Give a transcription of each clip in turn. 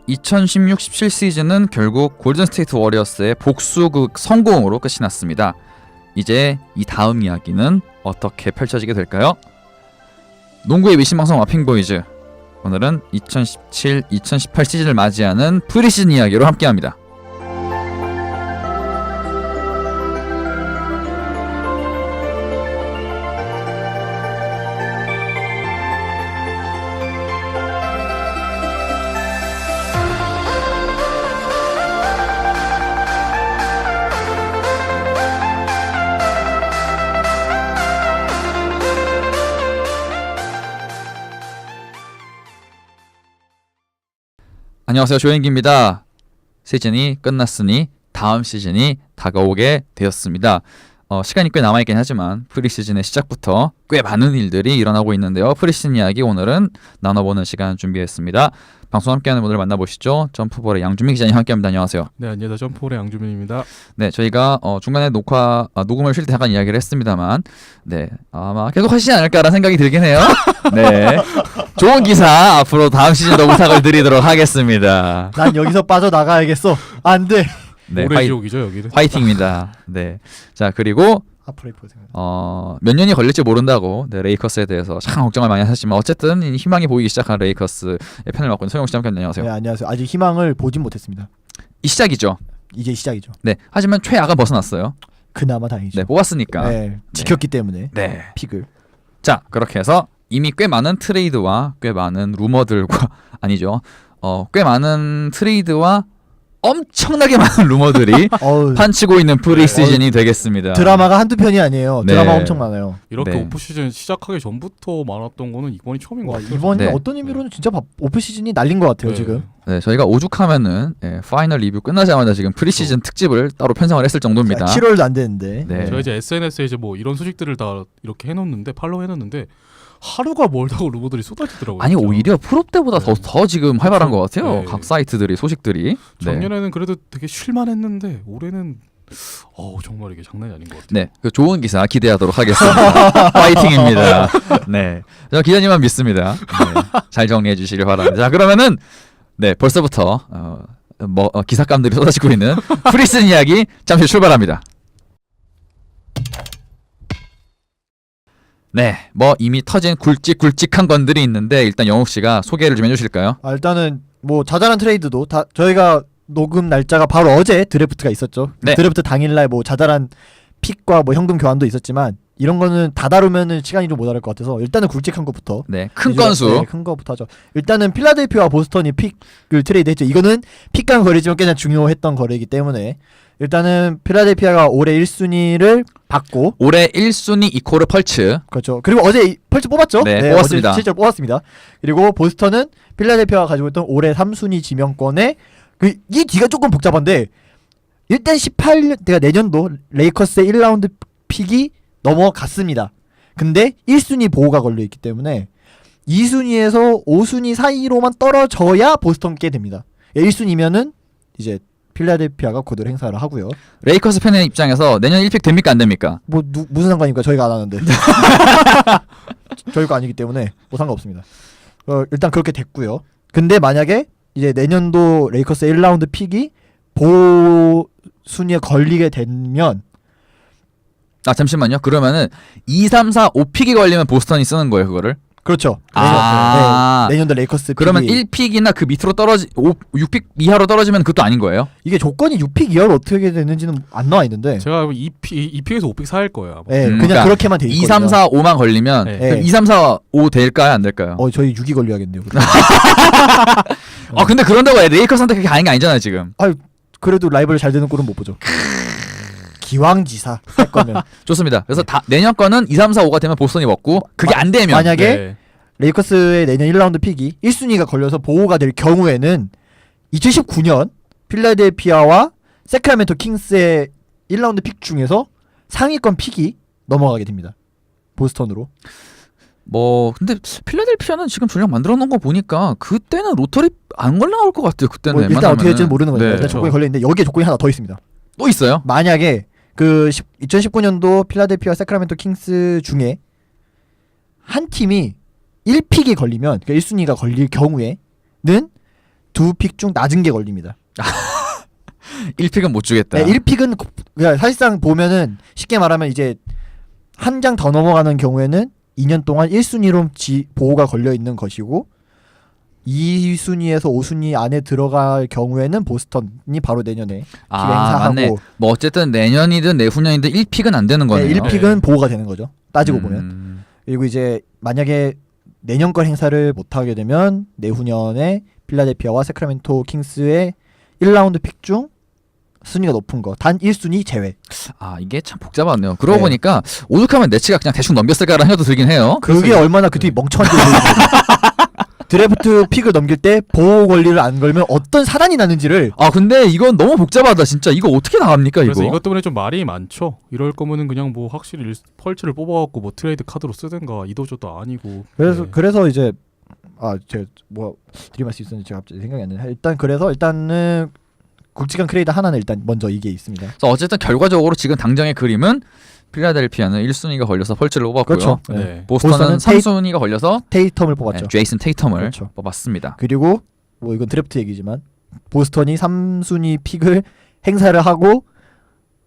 (2016-17) 시즌은 결국 골든스테이트 워리어스의 복수극 성공으로 끝이 났습니다. 이제 이 다음 이야기는 어떻게 펼쳐지게 될까요? 농구의 미신방송 와핑보이즈, 오늘은 2017-2018 시즌을 맞이하는 프리시즌 이야기로 함께합니다. 안녕하세요, 조현기입니다. 시즌이 끝났으니 다음 시즌이 다가오게 되었습니다. 시간이 꽤 남아있긴 하지만 프리시즌의 시작부터 꽤 많은 일들이 일어나고 있는데요. 프리시즌 이야기 오늘은 나눠보는 시간 준비했습니다. 방송 함께하는 분들 만나보시죠. 점프볼의 양주민 기자님 함께합니다. 안녕하세요. 네, 안녕하세요. 점프볼의 양주민입니다. 네, 저희가 중간에 녹음을 쉴 때 잠깐 이야기를 했습니다만, 네, 아마 계속 하시지 않을까라는 생각이 들긴 해요. 네, 좋은 기사 앞으로 다음 시즌도 부탁을 드리도록 하겠습니다. 난 여기서 빠져나가야겠어. 안 돼. 네, 올해 지옥이죠, 여기는. 화이팅입니다. 네, 자, 그리고 몇 년이 걸릴지 모른다고, 네, 레이커스에 대해서 참 걱정을 많이 하셨지만 어쨌든 희망이 보이기 시작한 레이커스의 편을 맡고 있는 서영욱 씨 함께 안녕하세요. 네, 안녕하세요. 아직 희망을 보진 못했습니다. 이 시작이죠. 이제 시작이죠. 네, 하지만 최악은 벗어났어요. 그나마 다행이죠. 네, 뽑았으니까. 네, 지켰기 때문에. 네, 픽을. 자, 그렇게 해서 이미 꽤 많은 트레이드와 꽤 많은 루머들과 아니죠. 꽤 많은 트레이드와 엄청나게 많은 루머들이 판치고 있는 프리시즌이 되겠습니다. 드라마가 한두 편이 아니에요. 네. 드라마 엄청 많아요. 이렇게 네. 오프시즌 시작하기 전부터 많았던 거는 이번이 처음인 것 같아요. 이번이 네. 어떤 의미로는 진짜 오프시즌이 날린 것 같아요. 네. 지금. 네, 저희가 오죽하면은 파이널 리뷰 끝나자마자 지금 프리시즌 특집을 따로 편성을 했을 정도입니다. 7월도 안 되는데. 네. 저희 이제 SNS에 이제 뭐 이런 소식들을 다 이렇게 해놓는데 팔로우 해놓는데 하루가 멀다고 루머들이 쏟아지더라고요. 아니, 진짜. 오히려 프로 때보다 네. 더 지금 활발한 것 같아요. 네. 각 사이트들이, 소식들이. 네. 작년에는 그래도 되게 쉴만했는데 올해는 정말 이게 장난이 아닌 것 같아요. 네, 그 좋은 기사 기대하도록 하겠습니다. 파이팅입니다. 네, 저 기자님만 믿습니다. 네, 잘 정리해 주시길 바랍니다. 자, 그러면은 네, 벌써부터 기사감들이 쏟아지고 있는 프리시즌 이야기 잠시 출발합니다. 네, 이미 터진 굵직굵직한 건들이 있는데 일단 영욱 씨가 소개를 좀 해주실까요? 일단은 뭐 자잘한 트레이드도 다 저희가 녹음 날짜가 바로 어제 드래프트가 있었죠. 네. 드래프트 당일날 뭐 자잘한 픽과 뭐 현금 교환도 있었지만 이런 거는 다 다루면은 시간이 좀 모자랄 것 같아서 일단은 굵직한 것부터. 네, 큰 건수. 네, 큰 거부터 하죠. 일단은 필라델피아와 보스턴이 픽을 트레이드했죠. 이거는 픽간 거래지만 꽤나 중요했던 거래이기 때문에 일단은 필라델피아가 올해 1순위를 받고 올해 1순위 이코르 펄츠. 그렇죠. 그리고 어제 펄츠 뽑았죠? 네, 뽑았습니다. 어제 실제로 뽑았습니다. 그리고 보스턴은 필라델피아가 가지고 있던 올해 3순위 지명권에 이 뒤가 조금 복잡한데 일단 18년 그러니까 내년도 레이커스의 1라운드 픽이 넘어갔습니다. 근데 1순위 보호가 걸려있기 때문에 2순위에서 5순위 사이로만 떨어져야 보스턴께 됩니다. 1순위면은 이제 필라델피아가 코드를 행사를 하고요. 레이커스 팬의 입장에서 내년 1픽 됩니까 안 됩니까? 뭐 무슨 상관입니까? 저희가 안 하는데. 저희가 아니기 때문에 뭐 상관없습니다. 일단 그렇게 됐고요. 근데 만약에 이제 내년도 레이커스 1라운드 픽이 보호 순위에 걸리게 되면 잠시만요. 그러면은 2, 3, 4, 5픽이 걸리면 보스턴이 쓰는 거예요, 그거를? 그렇죠. 아. 네, 내년도 레이커스 그러면 픽이 1픽이나 그 밑으로 6픽 이하로 떨어지면 그것도 아닌 거예요? 이게 조건이 6픽 이하로 어떻게 되는지는 안 나와 있는데. 제가 2픽에서 5픽 사일 거예요. 아마. 네, 그냥 그러니까 그렇게만 돼 있거든요. 2, 3, 4, 5만 걸리면 네. 그럼 2, 3, 4, 5 될까요, 안 될까요? 저희 6이 걸려야겠네요. 근데 그런다고 레이커스한테 그렇게 가는 게 아니잖아요, 지금. 그래도 라이벌 잘 되는 꼴은 못 보죠. 기왕지사 할 거면. 좋습니다. 그래서 내년 거는 2, 3, 4, 5가 되면 보스턴이 먹고 그게 안 되면 만약에 네. 레이커스의 내년 1라운드 픽이 1순위가 걸려서 보호가 될 경우에는 2019년 필라델피아와 세크라멘토 킹스의 1라운드 픽 중에서 상위권 픽이 넘어가게 됩니다. 보스턴으로. 뭐 근데 필라델피아는 지금 전략 만들어 놓은 거 보니까 그때는 로터리 안 걸려올 것 같아요. 그때는 뭐 일단 어떻게 될지는 모르는 거죠. 네. 일단 조건이 걸려 있는데 여기에 조건이 하나 더 있습니다. 또 있어요? 만약에 그 2019년도 필라델피아 세크라멘토 킹스 중에 한 팀이 1픽이 걸리면 그러니까 1순위가 걸릴 경우에는 2픽 중 낮은 게 걸립니다. 1픽은 못 주겠다. 네, 1픽은 그러니까 사실상 보면은 쉽게 말하면 이제 한 장 더 넘어가는 경우에는 2년 동안 1순위로 보호가 걸려 있는 것이고 2순위에서 5순위 안에 들어갈 경우에는 보스턴이 바로 내년에 아, 맞네. 행사하고 뭐 어쨌든 내년이든 내후년이든 1픽은 안 되는 거네요. 1픽은 보호가 되는 거죠. 따지고 보면. 음. 그리고 이제 만약에 내년 걸 행사를 못 하게 되면 내후년에 필라델피아와 세크라멘토 킹스의 1라운드 픽 중 순위가 높은 거 단 1순위 제외. 아, 이게 참 복잡하네요. 그러고 네. 보니까 오죽하면 네츠가 그냥 대충 넘겼을까라는 생각도 들긴 해요. 그게 얼마나 그 팀이 멍청한지 드래프트 픽을 넘길 때 보호 권리를 안 걸면 어떤 사단이 나는지를 아, 근데 이건 너무 복잡하다. 진짜 이거 어떻게 나갑니까, 그래서 이거? 이것 때문에 좀 말이 많죠. 이럴 거면은 그냥 뭐 확실히 펄츠를 뽑아갖고 뭐 트레이드 카드로 쓰든가 이도저도 아니고. 그래서 네. 그래서 이제 제가 뭐 드림할 수 있었는지 제가 갑자기 생각이 안 나네. 일단은 굵직한 트레이드 하나는 일단 먼저 이게 있습니다. 그래서 어쨌든 결과적으로 지금 당장의 그림은 필라델피아는 1순위가 걸려서 펄츠를 뽑았고요. 그렇죠. 네. 네. 보스턴은 보스턴은 3순위가 걸려서 테이텀을 뽑았죠. 제이슨 테이텀을 그렇죠. 뽑았습니다. 그리고 뭐 이건 드래프트 얘기지만 보스턴이 3순위 픽을 행사를 하고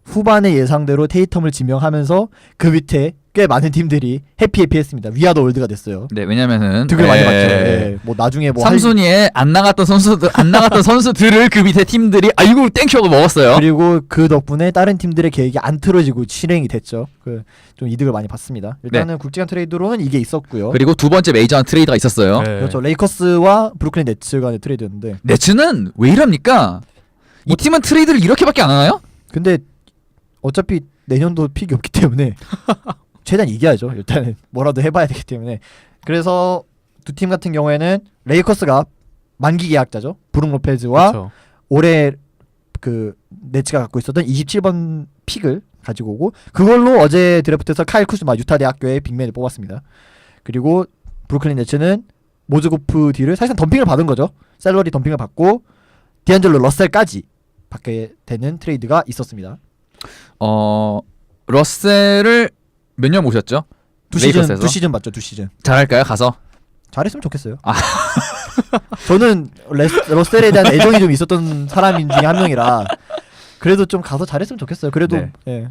후반의 예상대로 테이텀을 지명하면서 그 밑에 꽤 많은 팀들이 해피했습니다. 위아더 월드가 됐어요. 네, 왜냐면은 득을 많이 받죠. 네. 뭐 나중에 뭐 3순위에 안 나갔던 선수들을 그 밑에 팀들이 아이고 땡큐하고 먹었어요. 그리고 그 덕분에 다른 팀들의 계획이 안 틀어지고 실행이 됐죠. 좀 이득을 많이 봤습니다. 일단은 굵직한 트레이드로는 이게 있었고요. 그리고 두 번째 메이저한 트레이드가 있었어요. 네. 그렇죠. 레이커스와 브루클린 네츠 간의 트레이드였는데 네츠는 왜 이럽니까? 이 팀은 트레이드를 이렇게밖에 안 하나요? 근데 어차피 내년도 픽이 없기 때문에 최대한 이겨야죠. 일단은 뭐라도 해봐야 되기 때문에. 그래서 두 팀 같은 경우에는 레이커스가 만기 계약자죠. 브룩 로페즈와 그렇죠. 올해 그 네츠가 갖고 있었던 27번 픽을 가지고 오고 그걸로 어제 드래프트에서 카일 쿠즈마 유타 대학교의 빅맨을 뽑았습니다. 그리고 브루클린 네츠는 모즈고프 딜을 사실상 덤핑을 받은 거죠. 셀러리 덤핑을 받고 디안젤로 러셀까지 받게 되는 트레이드가 있었습니다. 러셀을 몇 년 모셨죠? 두 레이커스에서? 시즌 맞죠? 2시즌. 잘할까요? 가서? 잘했으면 좋겠어요. 저는 러셀에 대한 애정이 좀 있었던 사람인 중에 한 명이라 그래도 좀 가서 잘했으면 좋겠어요. 그래도 네. 예.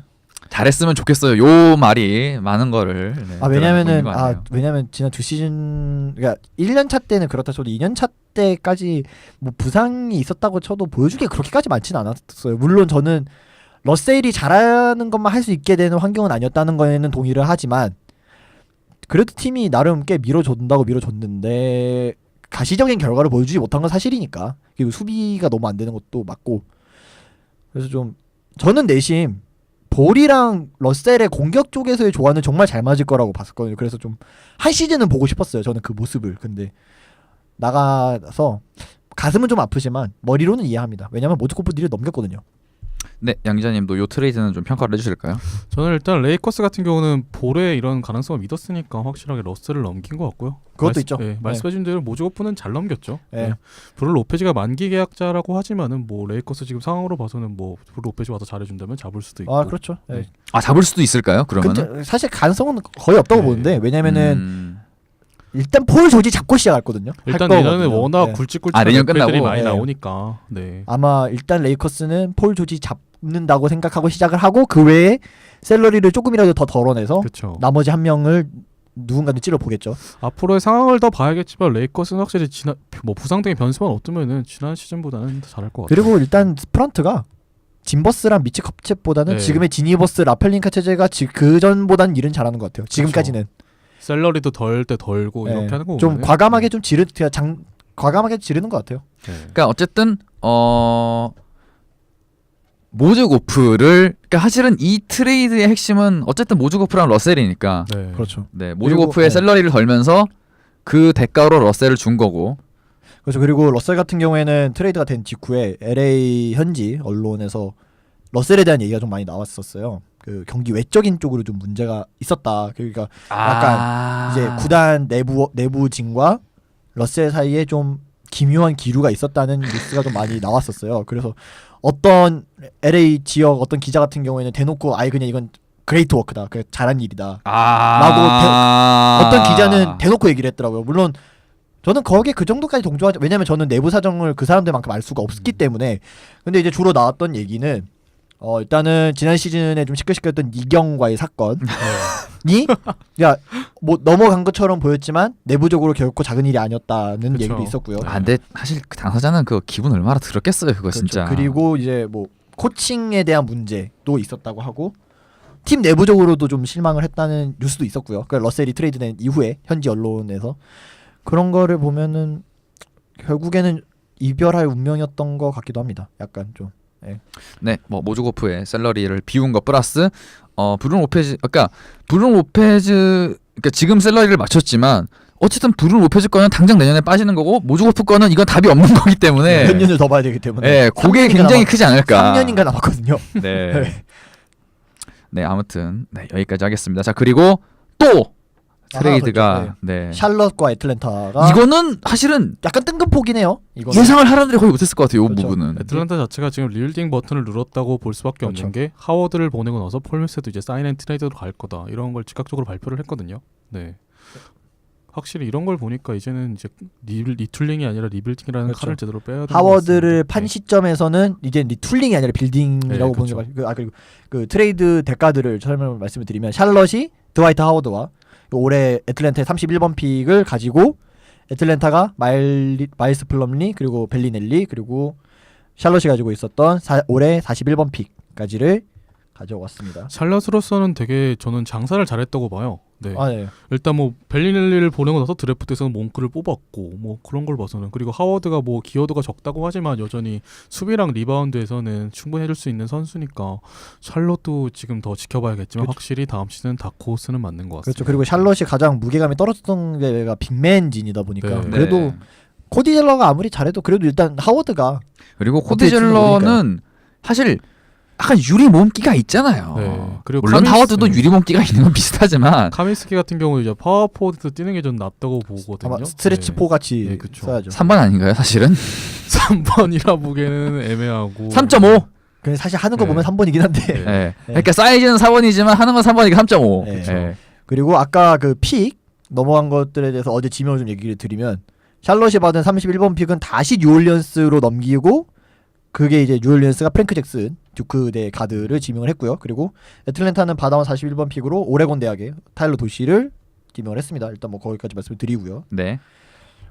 잘했으면 좋겠어요. 요 말이 많은 거를. 네, 왜냐면은 들어보는 것 같네요. 왜냐면 지난 2시즌 그러니까 1년 차 때는 그렇다 쳐도 2년 차 때까지 뭐 부상이 있었다고 쳐도 보여주기 그렇게까지 많지는 않았어요. 물론 저는 러셀이 잘하는 것만 할 수 있게 되는 환경은 아니었다는 거에는 동의를 하지만 그래도 팀이 나름 꽤 밀어줬는데 가시적인 결과를 보여주지 못한 건 사실이니까. 그리고 수비가 너무 안 되는 것도 맞고. 그래서 좀 저는 내심 볼이랑 러셀의 공격 쪽에서의 조화는 정말 잘 맞을 거라고 봤었거든요. 그래서 좀 한 시즌은 보고 싶었어요. 저는 그 모습을. 근데 나가서 가슴은 좀 아프지만 머리로는 이해합니다. 왜냐면 모즈코프 딜을 넘겼거든요. 네, 양 기자님도 요 트레이드는 좀 평가를 해주실까요? 저는 일단 레이커스 같은 경우는 볼의 이런 가능성을 믿었으니까 확실하게 러셀을 넘긴 것 같고요. 그것도 있죠. 네, 말씀해준 대로 모즈고프는 잘 넘겼죠. 네. 네. 브룩 로페즈가 만기 계약자라고 하지만은 뭐 레이커스 지금 상황으로 봐서는 뭐 브룩 로페즈 와서 잘해준다면 잡을 수도 있고. 그렇죠. 네. 아, 잡을 수도 있을까요? 그러면은? 근데 사실 가능성은 거의 없다고 네. 보는데 왜냐면은 일단 폴 조지 잡고 시작할 일단 거거든요. 내년에 워낙 네. 굵직굵직한 내년 NFL 이 끝나고? 많이 네. 나오니까. 네. 아마 일단 레이커스는 폴 조지 잡는다고 생각하고 시작을 하고 그 외에 샐러리를 조금이라도 더 덜어내서 그렇죠. 나머지 한 명을 누군가는 찔러 보겠죠. 앞으로의 상황을 더 봐야겠지만 레이커스는 확실히 뭐 부상 등의 변수만 없으면은 지난 시즌보다는 더 잘할 것 같아요. 그리고 일단 프런트가 진버스랑 미치 컵챗보다는 네. 지금의 지니버스 라펠린카 체제가 그 전보단 일은 잘하는 것 같아요. 지금까지는 샐러리도 덜 때 덜고 네. 이렇게 하는 거 좀 보면은 과감하게 좀 과감하게 지르는 것 같아요. 네. 그러니까 어쨌든 모즈고프를 그러니까 사실은 이 트레이드의 핵심은 어쨌든 모즈고프랑 러셀이니까 네. 그렇죠. 네, 모즈고프의 그리고, 셀러리를 덜면서 그 대가로 러셀을 준 거고. 그렇죠. 그리고 러셀 같은 경우에는 트레이드가 된 직후에 LA 현지 언론에서 러셀에 대한 얘기가 좀 많이 나왔었어요. 그 경기 외적인 쪽으로 좀 문제가 있었다. 그러니까 약간 이제 구단 내부진과 러셀 사이에 좀 기묘한 기류가 있었다는 뉴스가 좀 많이 나왔었어요. 그래서 어떤 LA 지역 어떤 기자 같은 경우에는 대놓고 아예 그냥 이건 그레이트 워크다. 그 잘한 일이다. 어떤 기자는 대놓고 얘기를 했더라고요. 물론 저는 거기에 그 정도까지 동조하지. 왜냐면 저는 내부 사정을 그 사람들만큼 알 수가 없기 때문에. 근데 이제 주로 나왔던 얘기는 일단은 지난 시즌에 좀 시끌시끌했던 이경과의 사건이 야 뭐 넘어간 것처럼 보였지만 내부적으로 결코 작은 일이 아니었다는 그쵸. 얘기도 있었고요. 근데 사실 그 당사자는 그 기분 얼마나 들었겠어요, 그거 그렇죠. 진짜. 그리고 이제 뭐 코칭에 대한 문제도 있었다고 하고 팀 내부적으로도 좀 실망을 했다는 뉴스도 있었고요. 그 러셀이 트레이드된 이후에 현지 언론에서 그런 거를 보면은 결국에는 이별할 운명이었던 것 같기도 합니다. 약간 좀. 네, 뭐 모주고프의 샐러리를 비운 것 플러스 브루노 로페즈, 그러니까 브루노 로페즈, 그러니까 지금 샐러리를 맞췄지만 어쨌든 브루노 로페즈 거는 당장 내년에 빠지는 거고 모주고프 거는 이건 답이 없는 거기 때문에 몇 년을 더 봐야 되기 때문에. 네, 그게 굉장히 크지 않을까. 3년인가 남았거든요. 네. 네, 아무튼 네, 여기까지 하겠습니다. 자, 그리고 또 트레이드가 하나 더 있죠. 네. 샬럿과 애틀랜타가 이거는 사실은 약간 뜬금포기네요. 이거는. 예상을 하라는데 거의 못했을 것 같아요. 이 그렇죠. 부분은. 애틀란타 자체가 지금 리빌딩 버튼을 눌렀다고 볼 수밖에 그렇죠. 없는 게 하워드를 보내고 나서 폴 밀스도 이제 사인 앤 트레이드로 갈 거다 이런 걸 즉각적으로 발표를 했거든요. 네. 확실히 이런 걸 보니까 이제는 이제 리툴링이 아니라 리빌딩이라는 그렇죠. 칼을 제대로 빼야 되는 하워드를 것 판 같습니다. 시점에서는 이제 리툴링이 아니라 빌딩이라고 네, 보는 그렇죠. 게 그리고 그 트레이드 대가들을 설명을 드리면 샬럿이 드와이트 하워드와 올해 애틀랜타의 31번 픽을 가지고 애틀랜타가 마일스 플럼리 그리고 벨리넬리 그리고 샬럿이 가지고 있었던 올해 41번 픽까지를 가져왔습니다. 샬럿으로서는 되게 저는 장사를 잘했다고 봐요. 네. 네. 일단 뭐 벨리넬리를 보내고 나서 드래프트에서는 몽크를 뽑았고 뭐 그런 걸 봐서는 그리고 하워드가 뭐 기여도가 적다고 하지만 여전히 수비랑 리바운드에서는 충분히 해줄 수 있는 선수니까 샬럿도 지금 더 지켜봐야겠지만 그렇죠. 확실히 다음 시즌 다크호스는 맞는 것 같습니다. 그렇죠. 그리고 샬럿이 가장 무게감이 떨어졌던 데가 빅맨진이다 보니까 네. 그래도 네. 코디 젤러가 아무리 잘해도 그래도 일단 하워드가 그리고 어떻게 될지 코디젤러는 사실 약간 유리 몸기가 있잖아요. 네. 그리고 물론 하워드도 네. 유리 몸기가 있는 건 비슷하지만 카민스키 같은 경우 이제 파워포워드에서 뛰는 게 좀 낫다고 보거든요. 아마 스트레치 네. 포 같이 네, 그쵸. 써야죠. 3번 아닌가요, 사실은? 3번이라 보기에는 애매하고 3.5. 근데 사실 하는 거 네. 보면 3번이긴 한데. 네. 네. 그러니까 사이즈는 4번이지만 하는 건 3번이니까 3.5. 네. 네. 그리고 아까 그 픽 넘어간 것들에 대해서 어제 지명을 좀 얘기를 드리면 샬럿이 받은 31번 픽은 다시 뉴올리언스로 넘기고 그게 이제 뉴올리언스가 프랭크 잭슨 듀크 대 가드를 지명을 했고요. 그리고 애틀랜타는 받아온 41번 픽으로 오레곤 대학의 타일러 도시를 지명을 했습니다. 일단 뭐 거기까지 말씀을 드리고요. 네.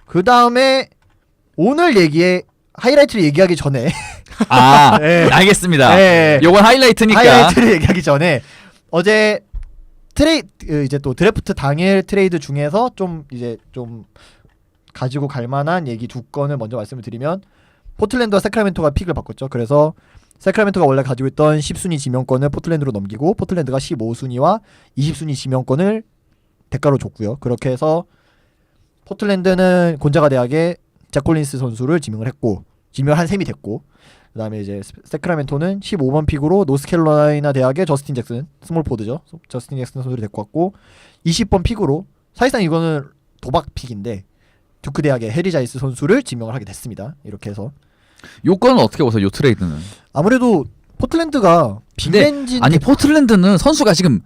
그 다음에 오늘 얘기에 하이라이트를 얘기하기 전에 네. 알겠습니다. 네. 요건 하이라이트니까. 하이라이트를 얘기하기 전에 어제 이제 또 드래프트 당일 트레이드 중에서 좀 가지고 갈 만한 얘기 두 건을 먼저 말씀을 드리면 포틀랜드와 세크라멘토가 픽을 바꿨죠. 그래서 세크라멘토가 원래 가지고 있던 10순위 지명권을 포틀랜드로 넘기고 포틀랜드가 15순위와 20순위 지명권을 대가로 줬고요. 그렇게 해서 포틀랜드는 곤자가 대학의 잭 콜린스 선수를 지명을 했고 지명한 셈이 됐고 그다음에 이제 세크라멘토는 15번 픽으로 노스캐롤라이나 대학의 저스틴 잭슨 스몰 포드죠. 저스틴 잭슨 선수를 데리고 왔고 20번 픽으로 사실상 이거는 도박 픽인데 듀크 대학의 해리 자이스 선수를 지명을 하게 됐습니다. 이렇게 해서 요건은 어떻게 보세요? 요 트레이드는. 아무래도 포틀랜드가 빅맨진 아니 포틀랜드는 선수가 지금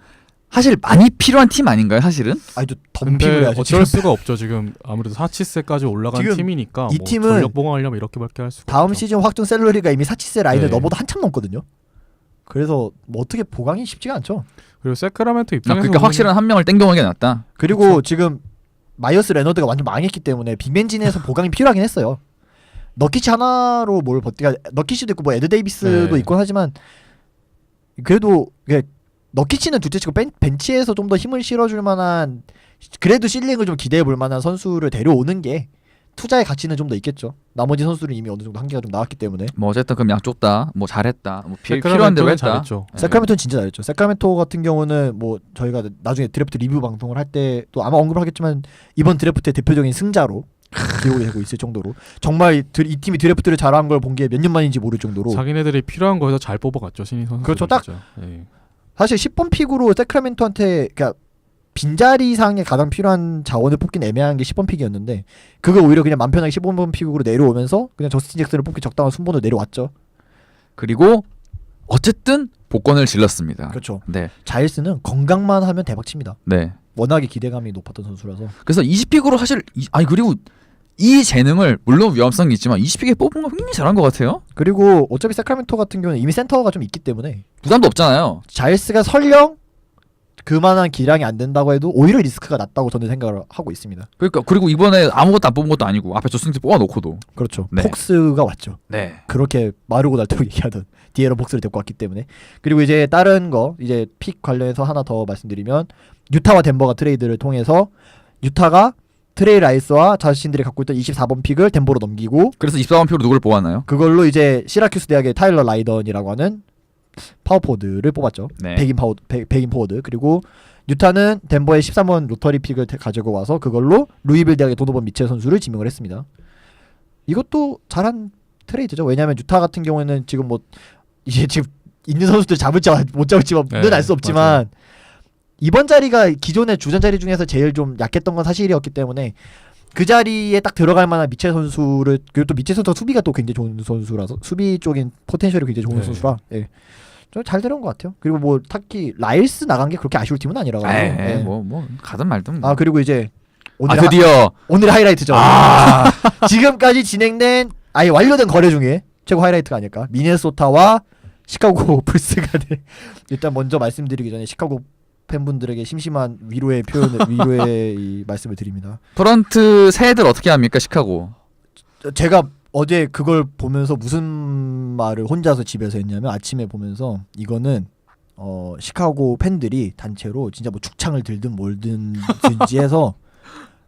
사실 많이 필요한 팀 아닌가요, 사실은? 아니 더 근데 덤픽을 해야죠. 어쩔 수가 없죠. 지금 아무래도 4치세까지 올라간 지금 팀이니까 이 뭐 팀은 전력 봉합하려면 이렇게밖에 할 수가 다음 없죠. 시즌 확정 셀러리가 이미 사치세 라인을 네. 넘어도 한참 넘거든요. 그래서 뭐 어떻게 보강이 쉽지가 않죠. 그리고 세크라멘토 입장에서 그러니까 확실한 한 명을 땡겨오는 게 낫다. 그리고 지금 마이어스 레너드가 완전 망했기 때문에 빅맨진에서 보강이 필요하긴 했어요. 너키치 하나로 뭘 버티가 너키치도 있고 뭐 에드 데이비스도 네. 있곤 하지만 그래도 너키치는 둘째치고 벤치에서 좀 더 힘을 실어줄 만한 그래도 실링을 좀 기대해 볼 만한 선수를 데려오는 게 투자의 가치는 좀 더 있겠죠. 나머지 선수들은 이미 어느 정도 한계가 좀 나왔기 때문에. 뭐 어쨌든 그럼 양쪽 다 뭐 잘했다. 뭐 필요한 대로 세크라멘토는 했다. 잘했죠. 네. 세크라멘토는 진짜 잘했죠. 세크라멘토 같은 경우는 뭐 저희가 나중에 드래프트 리뷰 방송을 할 때 또 아마 언급을 하겠지만 이번 드래프트의 대표적인 승자로 기록이 되고 있을 정도로 정말 이 팀이 드래프트를 잘한 걸 본 게 몇 년 만인지 모를 정도로 자기네들이 필요한 거에서 잘 뽑아갔죠 신인 선수. 그렇죠. 딱 예. 사실 10번 픽으로 세크라멘토한테 그러니까 빈자리상에 가장 필요한 자원을 뽑긴 애매한 게 10번 픽이었는데 그걸 오히려 그냥 맘 편하게 15번 픽으로 내려오면서 그냥 저스틴 잭슨을 뽑기 적당한 순번으로 내려왔죠. 그리고 어쨌든 복권을 질렀습니다. 그렇죠. 네. 자일스는 건강만 하면 대박칩니다. 네. 워낙에 기대감이 높았던 선수라서. 그래서 20픽으로 사실 아니 그리고 이 재능을 물론 위험성이 있지만 20픽에 뽑은 거 굉장히 잘한 것 같아요. 그리고 어차피 세크라멘토 같은 경우는 이미 센터가 좀 있기 때문에 부담도 없잖아요. 자일스가 설령 그만한 기량이 안 된다고 해도 오히려 리스크가 낮다고 저는 생각을 하고 있습니다. 그러니까 그리고 이번에 아무것도 안 뽑은 것도 아니고 앞에 조스틴 뽑아놓고도. 그렇죠. 네. 폭스가 왔죠. 네. 그렇게 마르고 닳도록 얘기하던 디에런 폭스를 데리고 왔기 때문에. 그리고 이제 다른 거 이제 픽 관련해서 하나 더 말씀드리면 유타와 덴버가 트레이드를 통해서 유타가 트레이 라이스와 자신들이 갖고 있던 24번 픽을 덴버로 넘기고 그래서 24번 표로 누구를 뽑았나요? 그걸로 이제 시라큐스 대학의 타일러 라이던이라고 하는 파워포워드를 뽑았죠. 네. 백인 포워드. 그리고 유타는 덴버의 13번 로터리 픽을 가지고 와서 그걸로 루이빌 대학의 도노번 미첼 선수를 지명을 했습니다. 이것도 잘한 트레이드죠. 왜냐하면 유타 같은 경우에는 지금 뭐 이제 지금 있는 선수들 잡을지 못 잡을지는 네, 알 수 없지만 맞아요. 이번 자리가 기존의 주전 자리 중에서 제일 좀 약했던 건 사실이었기 때문에 그 자리에 딱 들어갈 만한 미첼 선수를 그리고 또 미첼 선수가 수비가 또 굉장히 좋은 선수라서 수비 쪽인 포텐셜이 굉장히 좋은 네. 선수라 예. 좀 잘 데려온 것 같아요. 그리고 뭐 특히 라일스 나간 게 그렇게 아쉬울 팀은 아니라고. 예. 뭐 가든 말든. 아 그리고 이제 오늘 드디어 오늘 하이라이트죠. 아. 지금까지 진행된 아예 완료된 거래 중에 최고 하이라이트가 아닐까. 미네소타와 시카고 불스가 일단 먼저 말씀드리기 전에 시카고 팬분들에게 심심한 위로의 이 말씀을 드립니다. 프런트 새들 어떻게 합니까 시카고? 제가 어제 그걸 보면서 무슨 말을 혼자서 집에서 했냐면 아침에 보면서 이거는 시카고 팬들이 단체로 진짜 뭐 축창을 들든 뭘든지 해서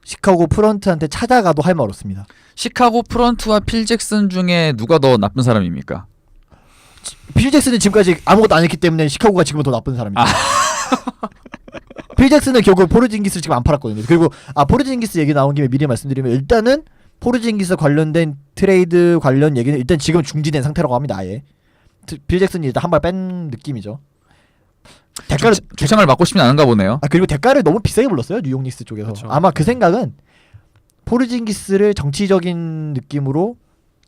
시카고 프런트한테 찾아가도 할 말 없습니다. 시카고 프런트와 필 잭슨 중에 누가 더 나쁜 사람입니까? 필 잭슨은 지금까지 아무것도 안 했기 때문에 시카고가 지금은 더 나쁜 사람입니다. 필 잭슨은 결국 포르징기스를 지금 안 팔았거든요. 그리고 포르징기스 얘기 나온 김에 미리 말씀드리면 일단은 포르징기스 관련된 트레이드 관련 얘기는 일단 지금 중지된 상태라고 합니다. 아예 필 잭슨이 일단 한 발 뺀 느낌이죠. 대가를 주창을 맞고 싶진 않은가 보네요. 그리고 대가를 너무 비싸게 불렀어요. 뉴욕 닉스 쪽에서. 그쵸. 아마 그 생각은 포르징기스를 정치적인 느낌으로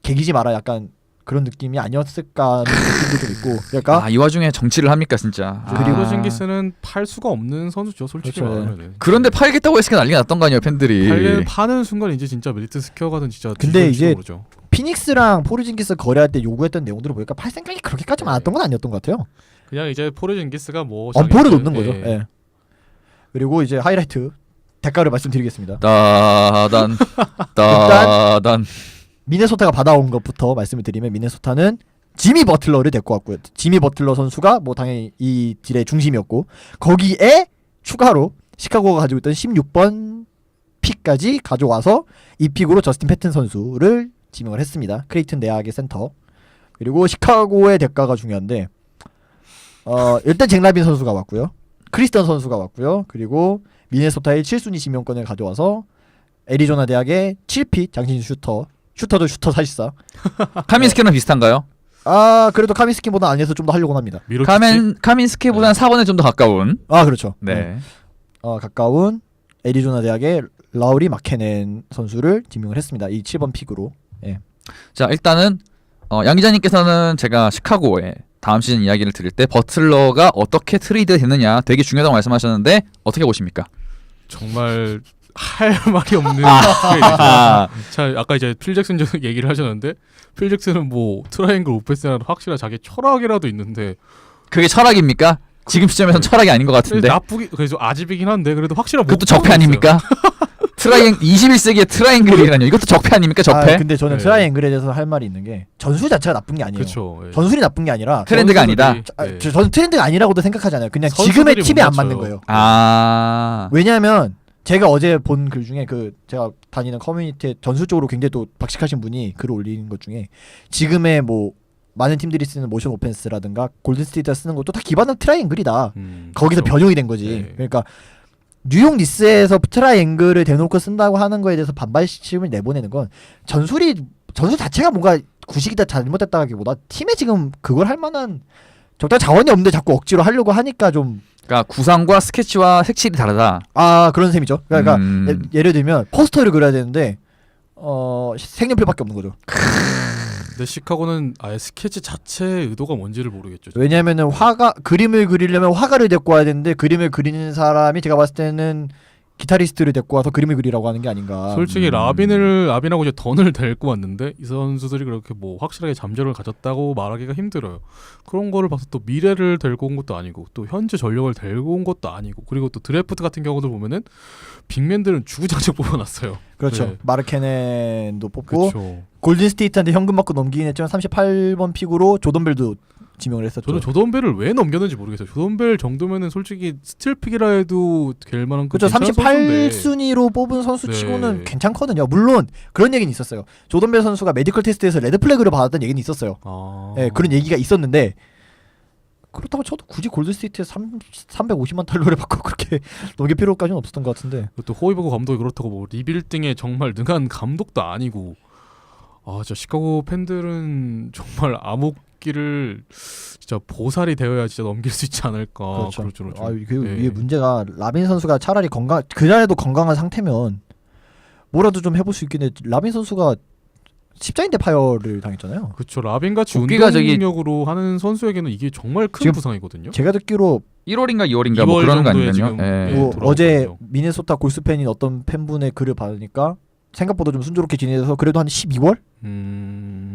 개기지 마라 약간 그런 느낌이 아니었을까 하는 느낌도 좀 있고. 그러니까 이 와중에 정치를 합니까 진짜. 그리고 징기스는 팔 수가 없는 선수죠 솔직히 그렇죠. 말하면. 그런데 팔겠다고 했으니까 난리가 났던 거 아니에요 팬들이. 파는 순간 이제 진짜 메리트 스퀘어가든 진짜. 근데 이제 모르죠. 피닉스랑 포르징기스 거래할 때 요구했던 내용들을 보니까 팔 생각이 그렇게까지 많았던 건 아니었던 것 같아요. 그냥 이제 포르징기스가 뭐 엄포를 놓는 거죠. 예. 예. 그리고 이제 하이라이트 대가를 말씀드리겠습니다. 따단. 미네소타가 받아온 것부터 말씀을 드리면 미네소타는 지미 버틀러를 데리고 왔고요. 지미 버틀러 선수가 뭐 당연히 이 딜의 중심이었고 거기에 추가로 시카고가 가지고 있던 16번 픽까지 가져와서 이 픽으로 저스틴 패튼 선수를 지명을 했습니다. 크레이튼 대학의 센터. 그리고 시카고의 대가가 중요한데 일단 잭 라빈 선수가 왔고요. 크리스턴 선수가 왔고요. 그리고 미네소타의 7순위 지명권을 가져와서 애리조나 대학의 7픽 장신 슈터도 슈터 사실상. 카민스키랑 비슷한가요? 그래도 카민스키보다 안에서 좀 더 하려고 합니다. 카민스키보다는 4번에 좀 더 가까운. 그렇죠. 네. 가까운 애리조나 대학의 라우리 마케넨 선수를 지명을 했습니다. 이 7번 픽으로. 예. 자 일단은 양 기자님께서는 제가 시카고에 다음 시즌 이야기를 드릴 때 버틀러가 어떻게 트레이드 됐느냐 되게 중요하다고 말씀하셨는데 어떻게 보십니까? 정말 할 말이 없는. 자 아까 이제 필 잭슨 얘기를 하셨는데 필 잭슨은 뭐 트라이앵글 오페스라도 확실한 자기 철학이라도 있는데 그게 철학입니까? 지금 시점에선 철학이 아닌 것 같은데. 나쁘기 그래서 아집이긴 한데 그래도 확실한 그것도 목표는 적폐 아닙니까? 21세기의 트라이앵글이라뇨. 이것도 적폐 아닙니까? 적폐? 근데 저는 네. 트라이앵글에 대해서 할 말이 있는 게 전술 자체가 나쁜 게 아니에요. 그렇죠. 예. 전술이 나쁜 게 아니라 트렌드가 아니다. 저는 트렌드가 아니라고도 생각하지 않아요. 그냥 지금의 선수들이 팀에 못 안 맞는 맞춰요. 거예요. 왜냐하면 제가 어제 본 글 중에 제가 다니는 커뮤니티에 전술적으로 굉장히 또 박식하신 분이 글을 올리는 것 중에 지금의 뭐 많은 팀들이 쓰는 모션 오펜스라든가 골든스테이트가 쓰는 것도 다 기반은 트라이앵글이다. 거기서 그렇죠. 변형이 된 거지. 네. 그러니까 뉴욕 니스에서 트라이앵글을 대놓고 쓴다고 하는 거에 대해서 반발심을 내보내는 건 전술 자체가 뭔가 구식이다 잘못됐다기보다 팀에 지금 그걸 할 만한 적당한 자원이 없는데 자꾸 억지로 하려고 하니까 좀 그러니까 구상과 스케치와 색칠이 다르다. 그런 셈이죠. 그러니까 음. 예를 들면 포스터를 그려야 되는데 색연필밖에 없는 거죠. 근데 시카고는 아예 스케치 자체의 의도가 뭔지를 모르겠죠. 왜냐하면은 그림을 그리려면 화가를 데리고 와야 되는데 그림을 그리는 사람이 제가 봤을 때는 기타리스트를 데리고 와서 그림을 그리라고 하는 게 아닌가. 솔직히 라빈하고 이제 던을 데리고 왔는데 이 선수들이 그렇게 뭐 확실하게 잠재력을 가졌다고 말하기가 힘들어요. 그런 거를 봐서 또 미래를 데리고 온 것도 아니고 또 현재 전력을 데리고 온 것도 아니고 그리고 또 드래프트 같은 경우도 보면은 빅맨들은 주구장창 뽑아놨어요. 그렇죠. 네. 마르케넨도 뽑고 그렇죠. 골든스테이트한테 현금 받고 넘기긴 했지만 38번 픽으로 조던벨도 지명을 했었죠. 저는 조던벨을 왜 넘겼는지 모르겠어요. 조던벨 정도면은 솔직히 스틸픽이라 해도 될 만한 그렇죠. 괜찮은 선수인데. 38순위로 뽑은 선수치고는 네. 괜찮거든요. 물론 그런 얘기는 있었어요. 조던벨 선수가 메디컬 테스트에서 레드 플래그를 받았다는 얘기는 있었어요. 네, 그런 얘기가 있었는데 그렇다고 쳐도 굳이 골든스테이트에 350만 달러를 받고 그렇게 넘길 필요까지는 없었던 것 같은데. 또 호이버그 감독이 그렇다고 뭐 리빌딩에 정말 능한 감독도 아니고 진짜 시카고 팬들은 정말 암흑기를 진짜 보살이 되어야 진짜 넘길 수 있지 않을까. 그렇죠. 좀. 이게 문제가 라빈 선수가 차라리 그날에도 건강한 상태면 뭐라도 좀 해볼 수 있겠네. 라빈 선수가 십자인대 파열을 당했잖아요. 그렇죠. 라빈같이 복귀가 운동력으로 하는 선수에게는 이게 정말 큰 지금 부상이거든요. 제가 듣기로 1월인가 2월인가 뭐 2월 그런 거 정도에 아니면요. 지금, 예. 네. 뭐 돌아왔거든요. 어제 미네소타 골스 팬인 어떤 팬분의 글을 받으니까 생각보다 좀 순조롭게 지내서 그래도 한 12월?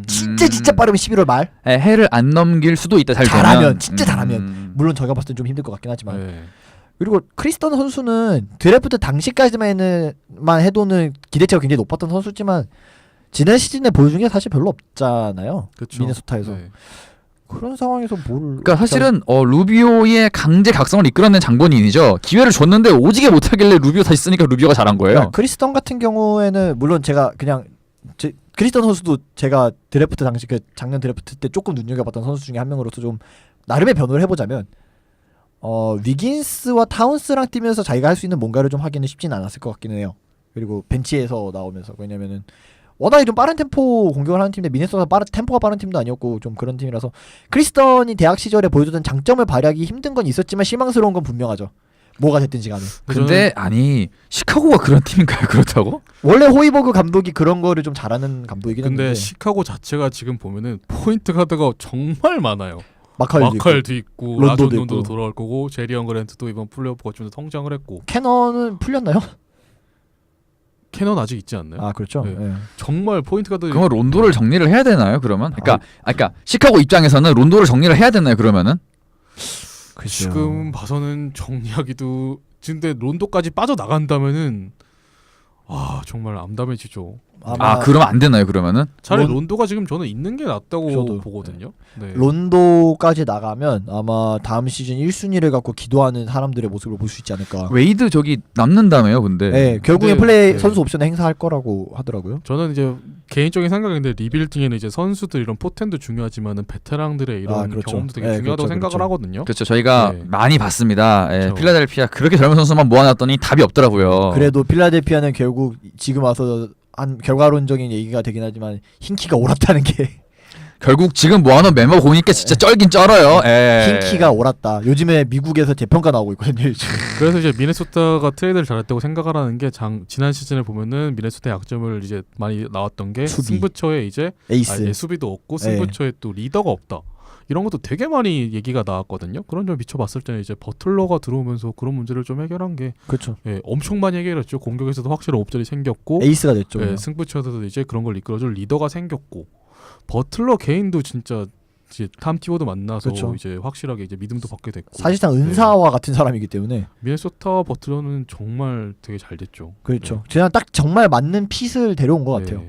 진짜 빠르면 11월 말? 예, 해를 안 넘길 수도 있다. 잘하면, 되면. 진짜 잘하면. 물론 저희가 봤을 땐 좀 힘들 것 같긴 하지만 네. 그리고 크리스턴 선수는 드래프트 당시까지만 해도는 기대치가 굉장히 높았던 선수지만 지난 시즌에 보여준 게 사실 별로 없잖아요. 그쵸. 미네소타에서. 네. 그런 상황에서 그러니까 사실은 루비오의 강제 각성을 이끌어낸 장본인이죠. 기회를 줬는데 오지게 못하길래 루비오 다시 쓰니까 루비오가 잘한 거예요. 그러니까 크리스턴 같은 경우에는 물론 제가 그냥 크리스턴 선수도 제가 드래프트 당시 작년 드래프트 때 조금 눈여겨봤던 선수 중에 한 명으로서 좀 나름의 변호를 해보자면 위긴스와 타운스랑 뛰면서 자기가 할 수 있는 뭔가를 좀 하기는 쉽진 않았을 것 같기는 해요. 그리고 벤치에서 나오면서 왜냐면은 워낙에 좀 빠른 템포 공격을 하는 팀인데 미네소타 템포가 빠른 팀도 아니었고 좀 그런 팀이라서 크리스턴이 대학 시절에 보여주던 장점을 발휘하기 힘든 건 있었지만 실망스러운 건 분명하죠. 뭐가 됐든지 간에. 근데 아니 시카고가 그런 팀인가요? 그렇다고? 원래 호이버그 감독이 그런 거를 좀 잘하는 감독이긴 근데 한데 시카고 자체가 지금 보면은 포인트 가드가 정말 많아요. 마카엘도 마카엘도 있고 론도도 라존론도 있고. 돌아올 거고 제리언 그랜트도 이번 플레이오프 거치면서 성장을 했고 캐넌은 풀렸나요? 캐넌 아직 있지 않나요? 아 그렇죠. 네. 예. 정말 포인트 가드 그러면 론도를 정리를 해야 되나요? 그러면? 그러니까 시카고 입장에서는 론도를 정리를 해야 되나요? 그러면은? 지금 봐서는 정리하기도 근데 론도까지 빠져나간다면은 정말 암담해지죠. 그러면 안 되나요? 그러면은? 차라리 론도가 지금 저는 있는 게 낫다고 저도. 보거든요. 네. 론도까지 나가면 아마 다음 시즌 1순위를 갖고 기도하는 사람들의 모습을 볼 수 있지 않을까. 웨이드 저기 남는다며요, 근데. 네, 결국엔 근데- 플레이 네. 선수 옵션에 행사할 거라고 하더라고요. 저는 이제 개인적인 생각인데 리빌딩에는 이제 선수들 이런 포텐도 중요하지만은 베테랑들의 이런 그렇죠. 경험도 되게 네, 중요하다고 그렇죠, 생각을 그렇죠. 하거든요. 그렇죠. 저희가 네. 많이 봤습니다. 예, 그렇죠. 필라델피아 그렇게 젊은 선수만 모아놨더니 답이 없더라고요. 그래도 필라델피아는 결국 지금 와서 한 결과론적인 얘기가 되긴 하지만 힌키가 옳았다는 게 결국 지금 모아놓은 멤버 보니까 진짜 쩔긴 쩔어요. 예. 힌키가 옳았다. 요즘에 미국에서 재평가 나오고 있거든요. 요즘. 그래서 이제 미네소타가 트레이드를 잘했다고 생각을 하는 게 지난 시즌에 보면은 미네소타의 약점을 이제 많이 나왔던 게 수비. 승부처에 이제 에이스. 수비도 없고 승부처에 또 리더가 없다. 이런 것도 되게 많이 얘기가 나왔거든요. 그런 점 비춰봤을 때는 이제 버틀러가 들어오면서 그런 문제를 좀 해결한 게 그렇죠. 엄청 많이 해결했죠. 공격에서도 확실히 옵션이 생겼고 에이스가 됐죠. 그냥. 승부처에서도 이제 그런 걸 이끌어줄 리더가 생겼고 버틀러 개인도 진짜 이제 탐 티워도 만나서 그렇죠. 이제 확실하게 이제 믿음도 받게 됐고 사실상 은사와 같은 사람이기 때문에 미네소타 버틀러는 정말 되게 잘 됐죠. 그렇죠. 그냥 딱 정말 맞는 핏을 데려온 것 같아요.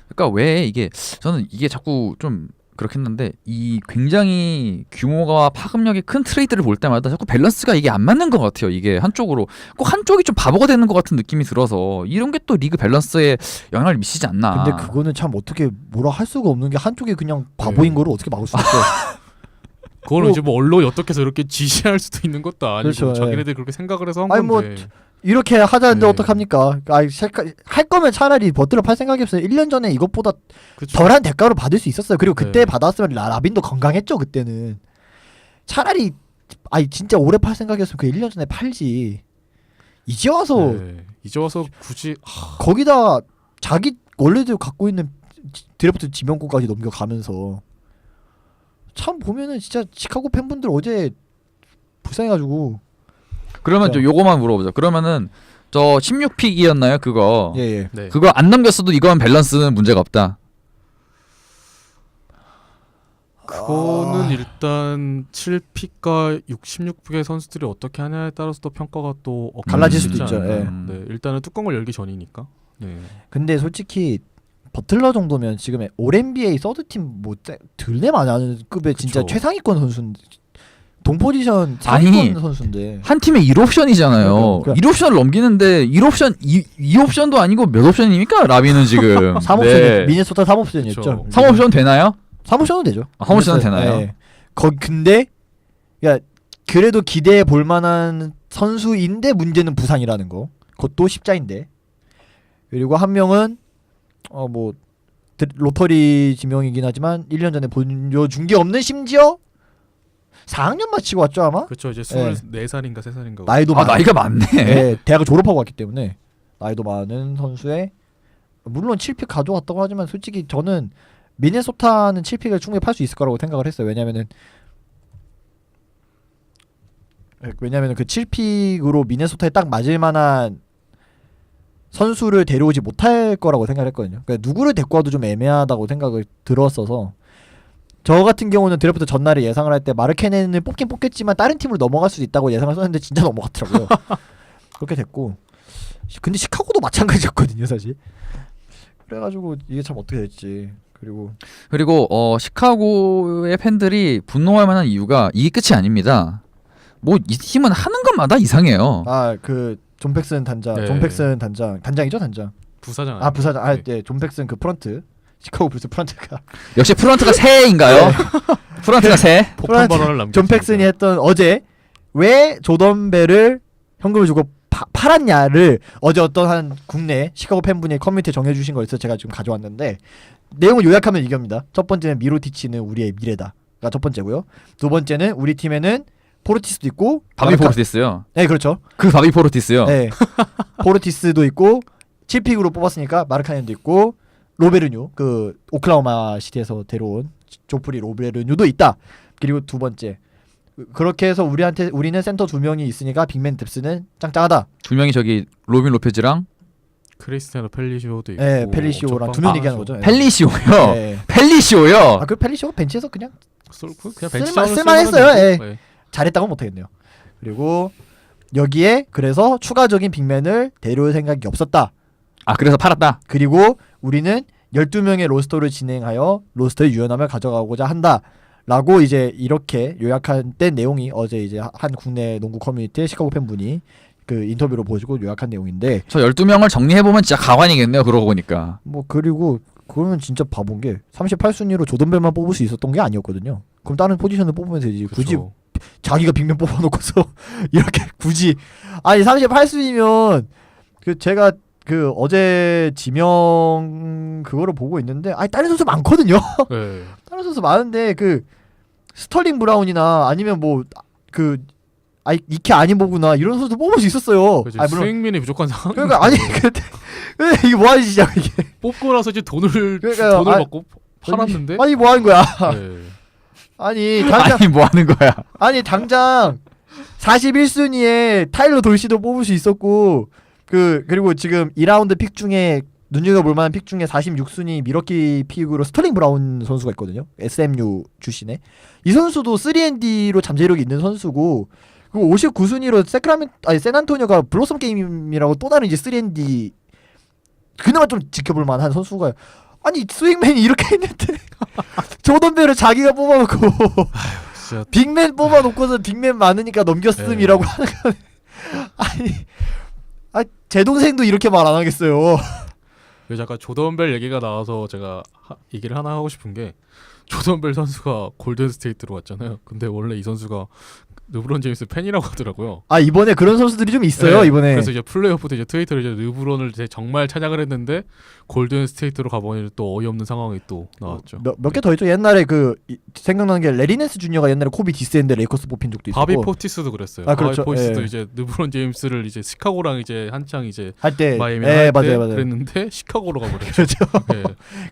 그러니까 왜 이게 저는 이게 자꾸 좀 그렇겠는데 이 굉장히 규모가 파급력이 큰 트레이드를 볼 때마다 자꾸 밸런스가 이게 안 맞는 것 같아요. 이게 한쪽으로 꼭 한쪽이 좀 바보가 되는 것 같은 느낌이 들어서 이런 게 또 리그 밸런스에 영향을 미치지 않나. 근데 그거는 참 어떻게 뭐라 할 수가 없는 게 한쪽이 그냥 바보인 거를 어떻게 막을 수 있어요. 그거는 뭐- 이제 뭐 언론이 어떻게 해서 이렇게 지시할 수도 있는 것도 아니고 그렇죠, 자기네들이 그렇게 생각을 해서 한 아니, 뭐 건데. 이렇게 하자는데 네. 어떡합니까? 할 거면 차라리 버틀러 팔 생각이었어요. 1년 전에 이것보다 그쵸. 덜한 대가로 받을 수 있었어요. 그리고 그때 네. 받았으면 라빈도 건강했죠. 그때는 차라리 진짜 오래 팔 생각이었으면 그 1년 전에 팔지. 이제 와서 네. 이제 와서 굳이 거기다 자기 원래도 갖고 있는 드래프트 지명권까지 넘겨가면서 참 보면은 진짜 시카고 팬분들 어제 불쌍해가지고 그러면 네. 좀 요거만 물어보자. 그러면은 저 16픽이었나요? 그거. 예예. 네. 그거 안 넘겼어도 이건 밸런스는 문제가 없다. 그거는 일단 7픽과 66픽의 선수들이 어떻게 하냐에 따라서 또 평가가 또 달라질 엇갈리지 수도 있죠, 않을까. 예. 네, 일단은 뚜껑을 열기 전이니까. 네. 근데 솔직히 버틀러 정도면 지금 올 NBA 서드팀 뭐 들내 많이 하는 급의 진짜 그쵸. 최상위권 선수인데 동 포지션 아니, 상위권 선수인데 한 팀에 1옵션이잖아요. 그러니까. 1옵션을 넘기는데 1옵션 2옵션도 아니고 몇 옵션입니까? 라비는 지금. 3옵션 네. 미네소타 3옵션이었죠. 그쵸. 3옵션 되나요? 3옵션은 되죠. 아, 3옵션은 미네소타, 되나요? 예. 근데 야 그래도 기대해 볼 만한 선수인데 문제는 부상이라는 거. 그것도 십자인데. 그리고 한 명은 뭐 로터리 지명이긴 하지만 1년 전에 보여준 게 없는 심지어 4학년 마치고 왔죠 아마? 그렇죠. 이제 네. 24살인가 3살인가. 나이도 아, 나이가 많네. 네, 대학을 졸업하고 왔기 때문에 나이도 많은 선수의 물론 7픽 가져왔다고 하지만 솔직히 저는 미네소타는 7픽을 충분히 팔 수 있을 거라고 생각을 했어요. 왜냐면은 그 7픽으로 미네소타에 딱 맞을 만한 선수를 데려오지 못할 거라고 생각을 했거든요. 그러니까 누구를 데리고 와도 좀 애매하다고 생각을 들었어서 저 같은 경우는 드래프트 전날에 예상을 할 때 마르케넨을 뽑긴 뽑겠지만 다른 팀으로 넘어갈 수도 있다고 예상을 썼는데 진짜 넘어갔더라고요. 그렇게 됐고 근데 시카고도 마찬가지였거든요 사실. 그래가지고 이게 참 어떻게 될지. 그리고 시카고의 팬들이 분노할 만한 이유가 이게 끝이 아닙니다. 뭐 이 팀은 하는 것마다 이상해요. 존 팩슨 단장, 네. 존 팩슨 단장이죠 단장. 부사장. 아 부사장, 네. 네, 존 팩슨 그 프런트, 시카고 불스 프런트가 역시 프런트가 새인가요? 프런트가 새? 폭탄 프란트- 발언을 남겼습니다. 존 팩슨이 했던 어제 왜 조던 벨을 현금을 주고 팔았냐를 어제 어떤 한 국내 시카고 팬분이 커뮤니티에 정해주신 거 있어서 제가 지금 가져왔는데 내용을 요약하면 이겁니다. 첫 번째는 미로티치는 우리의 미래다가 첫 번째고요. 두 번째는 우리 팀에는 포르티스도 있고 바비 포르티스요. 네 그렇죠. 그 바비 포르티스요. 네 포르티스도 있고 7픽으로 뽑았으니까 마르카넨도 있고 로베르뉴 그 오클라호마 시티에서 데려온 조프리 로베르뉴도 있다. 그리고 두 번째 그렇게 해서 우리는 센터 2명이 있으니까 빅맨 뎁스는 짱짱하다. 두 명이 저기 로빈 로페즈랑 크리스티아노 펠리시오도 있고. 네 펠리시오랑 두 명 얘기하는 거죠. 네. 펠리시오요. 네. 펠리시오요. 아그 펠리시오 벤치에서 그냥 그냥 쓸만했어요. 예. 네. 잘했다고 못하겠네요. 그리고 여기에 그래서 추가적인 빅맨을 데려올 생각이 없었다. 아 그래서 팔았다. 그리고 우리는 12명의 로스터를 진행하여 로스터의 유연함을 가져가고자 한다. 라고 이제 이렇게 요약한 때 내용이 어제 이제 한 국내 농구 커뮤니티의 시카고 팬분이 그 인터뷰로 보시고 요약한 내용인데 저 12명을 정리해보면 진짜 가관이겠네요. 그러고 보니까. 뭐 그리고 그러면 진짜 바본 게 38순위로 조던벨만 뽑을 수 있었던 게 아니었거든요. 그럼 다른 포지션을 뽑으면 되지. 굳이 그쵸. 자기가 빅맨 뽑아놓고서 이렇게 굳이 아니 38순위면 그 제가 그 어제 지명 그거를 보고 있는데 아니 다른 선수 많거든요. 네. 다른 선수 많은데 그 스털링 브라운이나 아니면 뭐 그 이케 아니모구나 이런 선수 뽑을 수 있었어요. 그치. 아니 물론 수익민이 부족한 상황. 그러니까 아니 근데 이게 뭐 하는 짓이야 이게. 뽑고 나서 이제 돈을 그러니까요. 받고 팔았는데. 아니 뭐 하는 거야. 네. 아니 당장 아니 뭐 하는 거야? 아니 당장 41순위에 타일러 돌시도 뽑을 수 있었고 그리고 지금 2라운드 픽 중에 눈여겨볼 만한 픽 중에 46순위 미러키 픽으로 스털링 브라운 선수가 있거든요. SMU 출신의 이 선수도 3&D로 잠재력이 있는 선수고 그리고 59순위로 샌안토니오가 블로썸 게임이라고 또 다른 이제 3&D 그나마 좀 지켜볼 만한 선수가 아니 스윙맨이 이렇게 했는데 조던벨을 자기가 뽑아놓고 진짜 빅맨 뽑아놓고서 빅맨 많으니까 넘겼음이라고 하는 건 아니 제 동생도 이렇게 말 안 하겠어요. 그 잠깐 조던벨 얘기가 나와서 제가 얘기를 하나 하고 싶은 게 조던 벨 선수가 골든 스테이트로 왔잖아요. 근데 원래 이 선수가 르브론 제임스 팬이라고 하더라고요. 아 이번에 그런 선수들이 좀 있어요. 네, 이번에. 그래서 이제 플레이오프 때 이제 트위터로 이제 르브론을 이제 정말 찬양을 했는데 골든 스테이트로 가보니 또 어이없는 상황이 또 나왔죠. 몇 개 더 있죠. 옛날에 생각나는 게 레리 낸스 주니어가 옛날에 코비 디스했는데 레이커스 뽑힌 적도 있었고. 바비 포티스도 그랬어요. 아, 그렇죠. 바비 포티스도 예. 이제 르브론 제임스를 이제 시카고랑 이제 한창 이제 할 때. 마이애미 예, 할 때 맞아요, 맞아요. 그랬는데 시카고로 가버렸죠. 그렇죠. 예.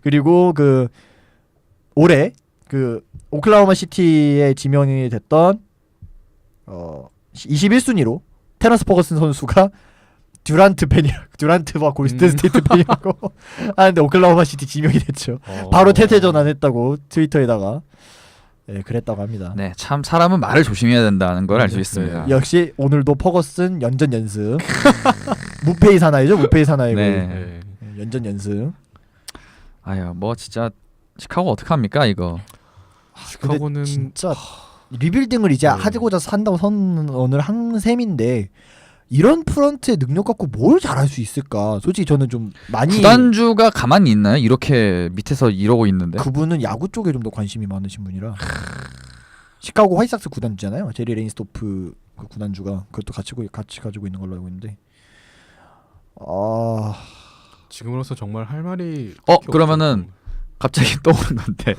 그리고 올해 오클라호마 시티에 지명이 됐던 21순위로 테너스 퍼거슨 선수가 듀란트와 골든 스테이트 팬이라고 하는데 오클라호마 시티 지명이 됐죠. 바로 태세 전환했다고 트위터에다가 그랬다고 합니다. 네, 참 사람은 말을 조심해야 된다는 걸 알 수 네. 있습니다. 역시 오늘도 퍼거슨 연전 연승. 무페이 사나이죠. 무페이 사나이고 네. 예. 연전 연승. 아유, 뭐 진짜 시카고 어떡합니까 이거. 시카고는 진짜 리빌딩을 이제 네. 하고자 산다고 선언을 한 셈인데 이런 프런트의 능력 갖고 뭘 잘할 수 있을까? 솔직히 저는 좀 많이 구단주가 가만히 있나요? 이렇게 밑에서 이러고 있는데. 그분은 야구 쪽에 좀 더 관심이 많으신 분이라 시카고 화이트삭스 구단주잖아요. 제리 레인스토프 그 구단주가 그것도 같이 가지고 있는 걸로 알고 있는데 지금으로서 정말 할 말이 그러면은 없죠. 갑자기 떠오른 건데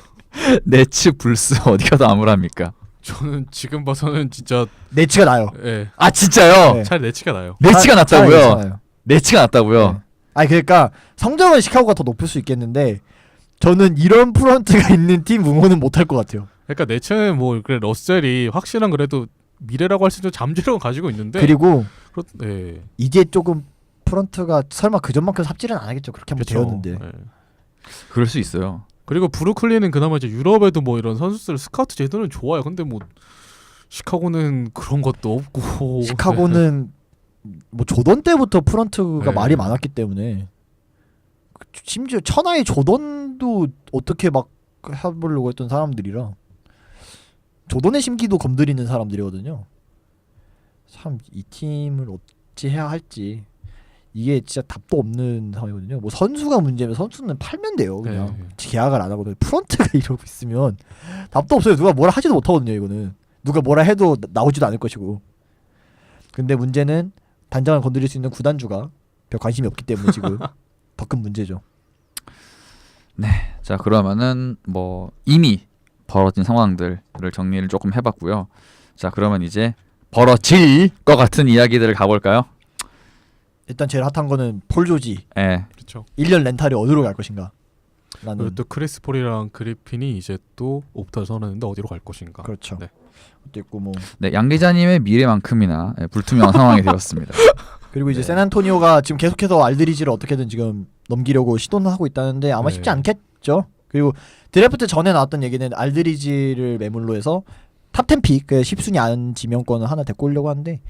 네츠 불스 어디가 더 암울합니까? 저는 지금 봐서는 진짜 네츠가 나요. 예. 아 진짜요? 네. 차라리 네츠가 나요. 네츠가 차라리 낫다고요? 괜찮아요. 네츠가 낫다고요? 네. 아니 그러니까 성적은 시카고가 더 높을 수 있겠는데 저는 이런 프런트가 있는 팀 응원은 못할 것 같아요. 그러니까 네츠는 뭐 그래 러셀이 확실한 그래도 미래라고 할 수 있는 잠재력은 가지고 있는데 그리고 네. 이제 조금 프런트가 설마 그전만큼 삽질은 안 하겠죠. 그렇게 한번 그쵸. 되었는데. 예. 그럴 수 있어요. 그리고 브루클린은 그나마 이제 유럽에도 뭐 이런 선수들 스카우트 제도는 좋아요. 근데 뭐 시카고는 그런 것도 없고 시카고는 뭐 조던 때부터 프런트가 네. 말이 많았기 때문에 심지어 천하의 조던도 어떻게 막 해보려고 했던 사람들이라 조던의 심기도 건드리는 사람들이거든요. 참 이 팀을 어찌 해야 할지 이게 진짜 답도 없는 상황이거든요. 뭐 선수가 문제면 선수는 팔면 돼요. 그냥 네. 계약을 안 하고 프런트가 이러고 있으면 답도 없어요. 누가 뭐라 하지도 못하거든요. 이거는 누가 뭐라 해도 나오지도 않을 것이고. 근데 문제는 단장을 건드릴 수 있는 구단주가 별 관심이 없기 때문에 지금 더 큰 문제죠. 자 그러면은 뭐 이미 벌어진 상황들을 정리를 조금 해봤고요. 자 그러면 이제 벌어질 것 같은 이야기들을 가볼까요? 일단 제일 핫한 거는 폴 조지 예. 그렇죠. 1년 렌탈이 어디로 갈 것인가. 그리고 라는 또 크리스 폴이랑 그리핀이 이제 또 옵타를 선언했는데 어디로 갈 것인가. 그렇죠. 네. 또 있고 뭐 네, 양 기자님의 미래만큼이나 불투명한 상황이 되었습니다. 그리고 이제 네. 샌안토니오가 지금 계속해서 알드리지를 어떻게든 지금 넘기려고 시도는 하고 있다는데 아마 네. 쉽지 않겠죠. 그리고 드래프트 전에 나왔던 얘기는 알드리지를 매물로 해서 탑10 픽, 그 10순위 안 지명권을 하나 데리고 오려고 하는데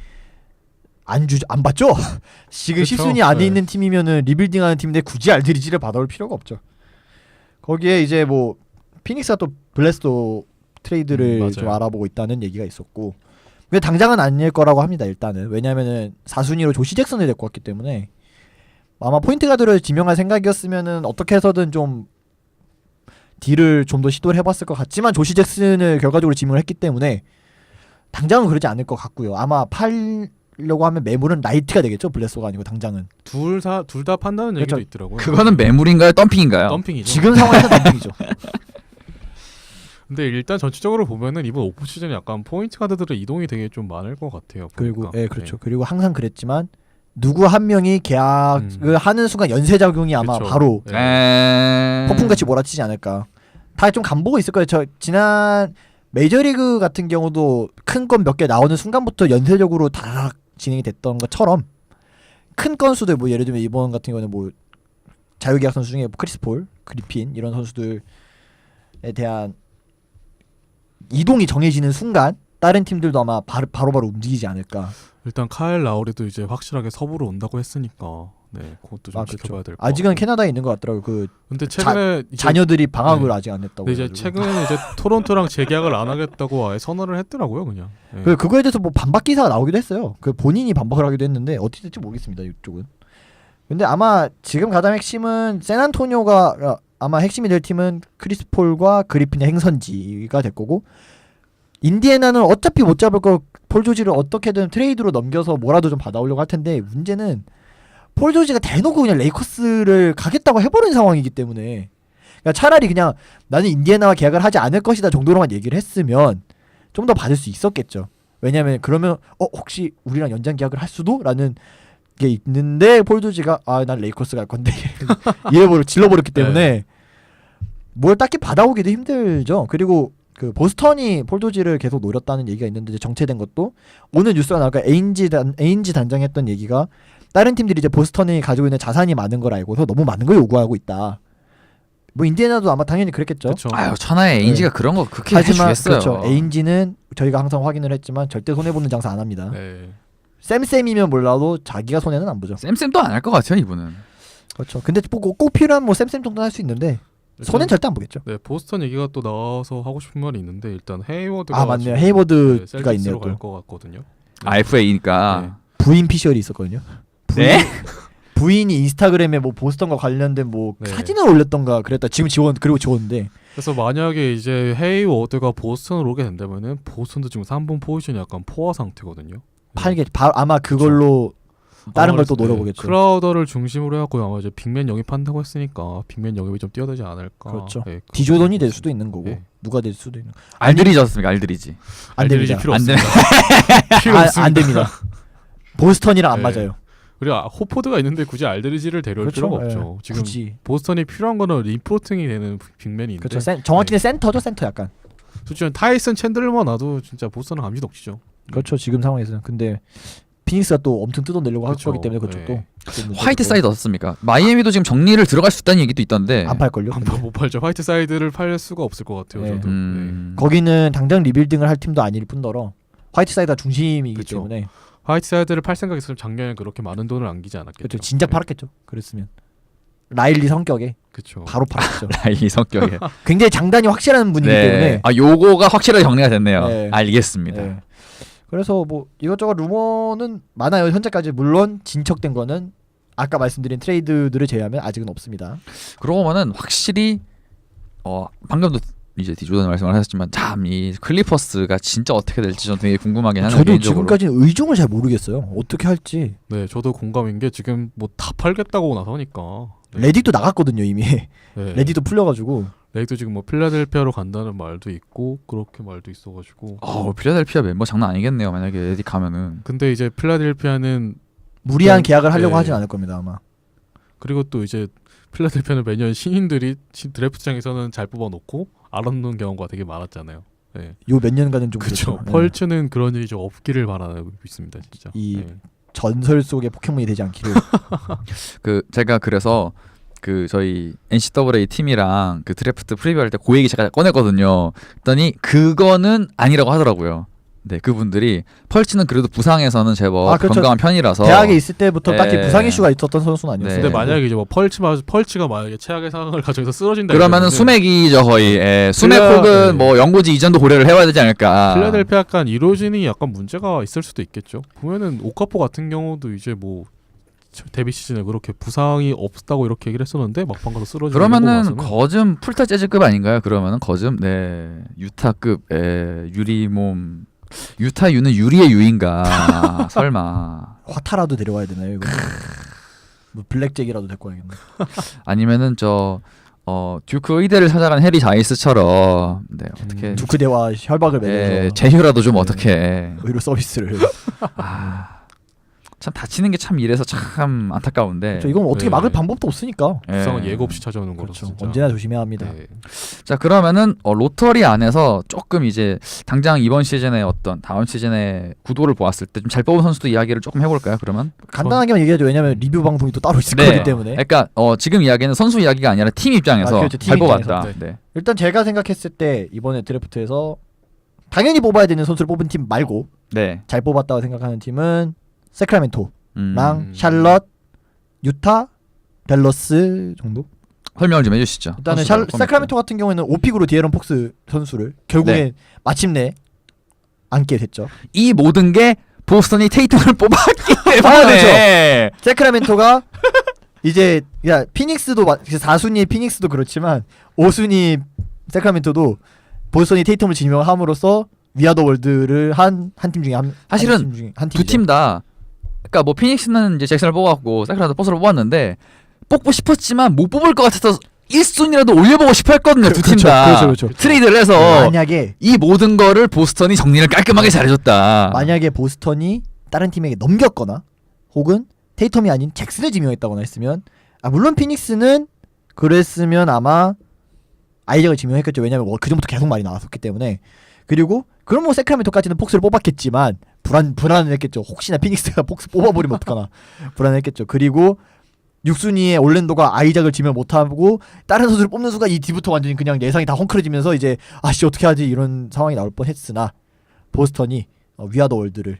안 받죠. 지금 그쵸? 10순위 안에 네. 있는 팀이면은 리빌딩하는 팀인데 굳이 알드리지를 받아올 필요가 없죠. 거기에 이제 뭐 피닉스가 또 블레스도 트레이드를 맞아요. 좀 알아보고 있다는 얘기가 있었고, 근데 당장은 아닐 거라고 합니다. 일단은 왜냐면은 4순위로 조시 잭슨을 데리고 왔기 때문에 아마 포인트 가드를 지명할 생각이었으면은 어떻게 해서든 좀 딜을 좀 더 시도를 해봤을 것 같지만 조시 잭슨을 결과적으로 지명을 했기 때문에 당장은 그러지 않을 것 같고요. 아마 팔려고 하면 매물은 나이트가 되겠죠. 블레소가 아니고 당장은. 둘 다 판다는 얘기도 그렇죠. 있더라고요. 그거는 매물인가요? 덤핑인가요? 덤핑이죠. 지금 상황에서 덤핑이죠. 근데 일단 전체적으로 보면은 이번 오프 시즌에 약간 포인트 가드들의 이동이 되게 좀 많을 것 같아요. 그리고 보니까. 예, 그렇죠. 그리고 항상 그랬지만 누구 한 명이 계약을 하는 순간 연쇄 작용이 아마 그쵸. 바로 네. 폭풍같이 몰아치지 않을까. 다 좀 간보고 있을 거예요. 저 지난 메이저리그 같은 경우도 큰 건 몇 개 나오는 순간부터 연쇄적으로 다 진행이 됐던 것처럼 큰 건수들 뭐 예를 들면 이번 같은 경우는 뭐 자유계약 선수 중에 뭐 크리스 폴, 그리핀 이런 선수들에 대한 이동이 정해지는 순간 다른 팀들도 아마 바로바로 움직이지 않을까. 일단 카일 라우리도 이제 확실하게 서부로 온다고 했으니까 네, 그것도 좀 지켜봐야 될 것 같고. 아직은 캐나다에 있는 것 같더라고요. 그 근데 최근에 이제 자녀들이 방학을 네. 아직 안 했다고. 근데 이제 해가지고. 최근에 이제 토론토랑 재계약을 안 하겠다고 아예 선언을 했더라고요, 그냥. 네. 그거에 대해서 뭐 반박 기사가 나오기도 했어요. 그 본인이 반박을 하기도 했는데 어떻게 될지 모르겠습니다. 이쪽은. 근데 아마 지금 가장 핵심은 샌안토니오가 아마 핵심이 될 팀은 크리스 폴과 그리핀의 행선지가 될 거고 인디애나는 어차피 못 잡을 거 폴 조지를 어떻게든 트레이드로 넘겨서 뭐라도 좀 받아오려고 할 텐데 문제는 폴 조지가 대놓고 그냥 레이커스를 가겠다고 해버린 상황이기 때문에 그러니까 차라리 그냥 나는 인디애나와 계약을 하지 않을 것이다 정도로만 얘기를 했으면 좀 더 받을 수 있었겠죠. 왜냐면 그러면 혹시 우리랑 연장 계약을 할 수도? 라는 게 있는데 폴 조지가 난 레이커스 갈 건데 질러버렸기 때문에 뭘 딱히 받아오기도 힘들죠. 그리고 그 보스턴이 폴 조지를 계속 노렸다는 얘기가 있는데 이제 정체된 것도 오늘 뉴스가 나올까 에인지 단장이 했던 얘기가 다른 팀들이 이제 보스턴이 가지고 있는 자산이 많은 걸 알고서 너무 많은 걸 요구하고 있다. 뭐 인디애나도 아마 당연히 그랬겠죠. 그쵸. 아유 천하의 에인지가 그런 거 그렇게 하지만 해주겠어요. 그렇죠. 에인지는 저희가 항상 확인을 했지만 절대 손해 보는 장사 안 합니다. 네. 쌤쌤이면 몰라도 자기가 손해는 안 보죠. 쌤쌤도 안 할 것 같아요 이분은. 그렇죠. 근데 꼭 필요한 뭐 쌤쌤 정도는 할 수 있는데 손해는 절대 안 보겠죠. 네, 보스턴 얘기가 또 나와서 하고 싶은 말이 있는데 일단 헤이워드가 아 맞네요. 헤이워드가 셀틱스로 있네요. 갈 또 것 같거든요. FA니까. 부인 피셜이 있었거든요. 네? 부인이 인스타그램에 뭐 보스턴과 관련된 뭐 네. 사진을 올렸던가 그랬다. 지금 지웠는데 그래서 만약에 이제 헤이워드가 보스턴으로 오게 된다면은 보스턴도 지금 3번 포지션이 약간 포화 상태거든요. 팔게 아마 그걸로 다른 걸 또 노려보겠죠. 크라우더를 중심으로 해갖고 아마 이제 빅맨 영입한다고 했으니까 빅맨 영입이 좀 뛰어들지 않을까. 그렇죠. 네, 디조던이 될 수도 있는 거고 네. 누가 될 수도 있는. 알드리지 어떻습니까? 알드리지. 안 됩니다. 필요 안 없습니다. 필요 없습니다. 안 됩니다. 보스턴이랑 안 네. 맞아요. 그리고 호포드가 있는데 굳이 알드리지를 데려올 그렇죠. 필요가 예. 없죠. 지금 굳이. 보스턴이 필요한 거는 리포팅이 되는 빅맨인데 그렇죠. 정확히는 센터죠. 센터 약간. 솔직히 타이슨 챈들만 놔도 진짜 보스턴은 감시 덕지죠. 그렇죠. 지금 상황에서는. 근데 피닉스가 또 엄청 뜯어내려고 할 그쵸. 거기 때문에 그쪽도. 네. 화이트 사이드 어떻습니까? 마이애미도 지금 정리를 들어갈 수 있다는 얘기도 있던데. 안 팔걸요. 못 팔죠. 화이트 사이드를 팔 수가 없을 것 같아요. 네. 저도. 거기는 당장 리빌딩을 할 팀도 아닐 뿐더러 화이트 사이드가 중심이기 그쵸. 때문에 화이트 사이드를 팔 생각 있으면 작년에 그렇게 많은 돈을 안기지 않았겠죠. 그렇죠. 진작 팔았겠죠. 그랬으면 라일리 성격에 그렇죠. 바로 팔았죠. 라이 성격에. 굉장히 장단이 확실한 분이기 때문에. 아 요거가 확실하게 정리가 됐네요. 네. 알겠습니다. 네. 그래서 뭐 이것저것 루머는 많아요. 현재까지 물론 진척된 거는 아까 말씀드린 트레이드들을 제외하면 아직은 없습니다. 그러고 보면은 확실히 방금도 이제 디조던 말씀을 하셨지만 참 이 클리퍼스가 진짜 어떻게 될지 좀 되게 궁금하긴 하네요. 저도 개인적으로. 지금까지는 의중을 잘 모르겠어요. 어떻게 할지. 네, 저도 공감인 게 지금 뭐 다 팔겠다고 나서니까. 네. 레딕도 나갔거든요 이미. 네. 레딕도 풀려가지고. 레딕도 지금 뭐 필라델피아로 간다는 말도 있고 그렇게 말도 있어가지고. 필라델피아 멤버 장난 아니겠네요. 만약에 에디 가면은. 근데 이제 필라델피아는 무리한 계약을 하려고 네. 하진 않을 겁니다 아마. 그리고 또 이제 필라델피아는 매년 신인들이 드래프트장에서는 잘 뽑아놓고 알아놓는 경우가 되게 많았잖아요. 네. 요 몇 년간은 좀 그렇죠. 그렇죠. 네. 펄츠는 그런 일이 좀 없기를 바라고 있습니다, 진짜. 이 네. 전설 속의 포켓몬이 되지 않기를. 제가 그래서 그 저희 NCAA 팀이랑 그 드래프트 프리뷰 할 때 그 얘기 제가 꺼냈거든요. 그랬더니 그거는 아니라고 하더라고요. 네, 그분들이 펄치는 그래도 부상에서는 제법 그렇죠. 건강한 편이라서 대학에 있을 때부터 딱히 네. 부상 이슈가 있었던 선수는 아니었어요. 네. 근데 만약에 이제 뭐 펄치가 만약에 최악의 상황을 가정해서 쓰러진다. 그러면은 이러면은 수맥이죠 거의. 수맥 필라- 혹은 네. 뭐 연고지 이전도 고려를 해봐야 되지 않을까. 필라델피아 약간 이로진이 약간 문제가 있을 수도 있겠죠. 보면은 오카포 같은 경우도 이제 뭐 데뷔 시즌에 그렇게 부상이 없다고 이렇게 얘기를 했었는데 막판 가서 쓰러지는 그러면은 거즘 풀타 재즈급 아닌가요? 그러면은 거즘 유타급 유리몸 유타 유는 유리의 유인가 설마 화타라도 데려와야 되나요 이거? 뭐 블랙잭이라도 데리고 와야겠네. 아니면은 듀크 의대를 찾아간 해리 자이스처럼 어떻게 두크 대와 협박을 맺어서 제휴라도 좀 네. 어떻게 의료 서비스를. 참 다치는 게 참 이래서 참 안타까운데. 이건 어떻게 네. 막을 방법도 없으니까. 부상은 예고 없이 찾아오는 거죠. 그렇죠. 진짜. 언제나 조심해야 합니다. 네. 자 그러면은 로터리 안에서 조금 이제 당장 이번 시즌에 어떤 다음 시즌의 구도를 보았을 때 좀 잘 뽑은 선수도 이야기를 조금 해볼까요? 그러면 간단하게만 얘기하죠. 왜냐면 리뷰 방송이 또 따로 있을 네. 거기 때문에. 그러니까 지금 이야기는 선수 이야기가 아니라 팀 입장에서 그렇죠. 팀 잘 입장에서. 뽑았다. 네. 네. 일단 제가 생각했을 때 이번에 드래프트에서 당연히 뽑아야 되는 선수를 뽑은 팀 말고 네. 잘 뽑았다고 생각하는 팀은 세크라멘토랑 샬럿, 유타, 댈러스 정도? 설명을 좀 해주시죠. 일단은 선수들 세크라멘토 같은 경우에는 오픽으로 디에런 폭스 선수를 결국에 마침내 안게 됐죠. 이 모든 게 보스턴이 테이tum을 뽑았기 때문에. 그렇죠. 세크라멘토가 이제 야 피닉스도 4순위 피닉스도 그렇지만 5순위 세크라멘토도 보스턴이 테이텀을 지명함으로써 위아더 월드를 한 팀 중에 사실은 한 두 팀 다 그러니까 뭐 피닉스는 이제 잭슨을 뽑았고 세크라멘토 버스를 뽑았는데 뽑고 싶었지만 못 뽑을 것 같아서 1순위라도 올려보고 싶어 했거든요. 두 팀 다. 그렇죠. 트레이드를 해서 만약에 이 모든 거를 보스턴이 정리를 깔끔하게 잘해줬다. 만약에 보스턴이 다른 팀에게 넘겼거나 혹은 테이텀이 아닌 잭슨을 지명했다거나 했으면 물론 피닉스는 그랬으면 아마 아이작을 지명했겠죠. 왜냐면 그 전부터 계속 말이 나왔었기 때문에. 그리고 그럼 뭐 세크라멘토까지는 폭스를 뽑았겠지만 불안했겠죠. 혹시나 피닉스가 폭스 뽑아버리면 어떡하나 불안했겠죠. 그리고 6순위에 올랜도가 아이작을 지명 못하고 다른 선수를 뽑는 순간 이 뒤부터 완전히 그냥 예상이 다 헝클어지면서 이제 아씨 어떻게 하지 이런 상황이 나올 뻔했으나 보스턴이 위아더 월드를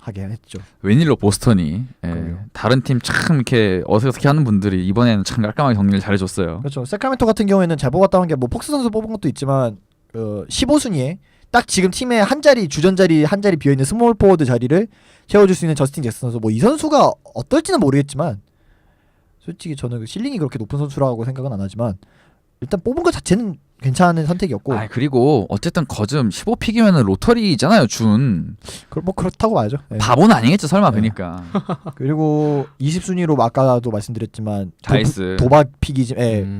하게 했죠. 웬일로 보스턴이 그래요. 다른 팀 참 이렇게 어떻게 하는 분들이 이번에는 참 깔끔하게 정리를 잘해줬어요. 그렇죠. 세크라멘토 같은 경우에는 잘 뽑았다는 게 뭐 폭스 선수 뽑은 것도 있지만 15순위에 딱 지금 팀에 한 자리 주전 자리 한 자리 비어 있는 스몰 포워드 자리를 채워줄 수 있는 저스틴 잭슨 선수. 뭐 이 선수가 어떨지는 모르겠지만 솔직히 저는 그 실링이 그렇게 높은 선수라고 생각은 안 하지만 일단 뽑은 것 자체는 괜찮은 선택이었고. 아 그리고 어쨌든 거즘 15픽이면은 로터리잖아요. 준 뭐 그렇다고 봐야죠. 예. 바보는 아니겠죠. 설마 네. 그러니까. 그리고 20순위로 아까도 말씀드렸지만 자이스. 도박 픽이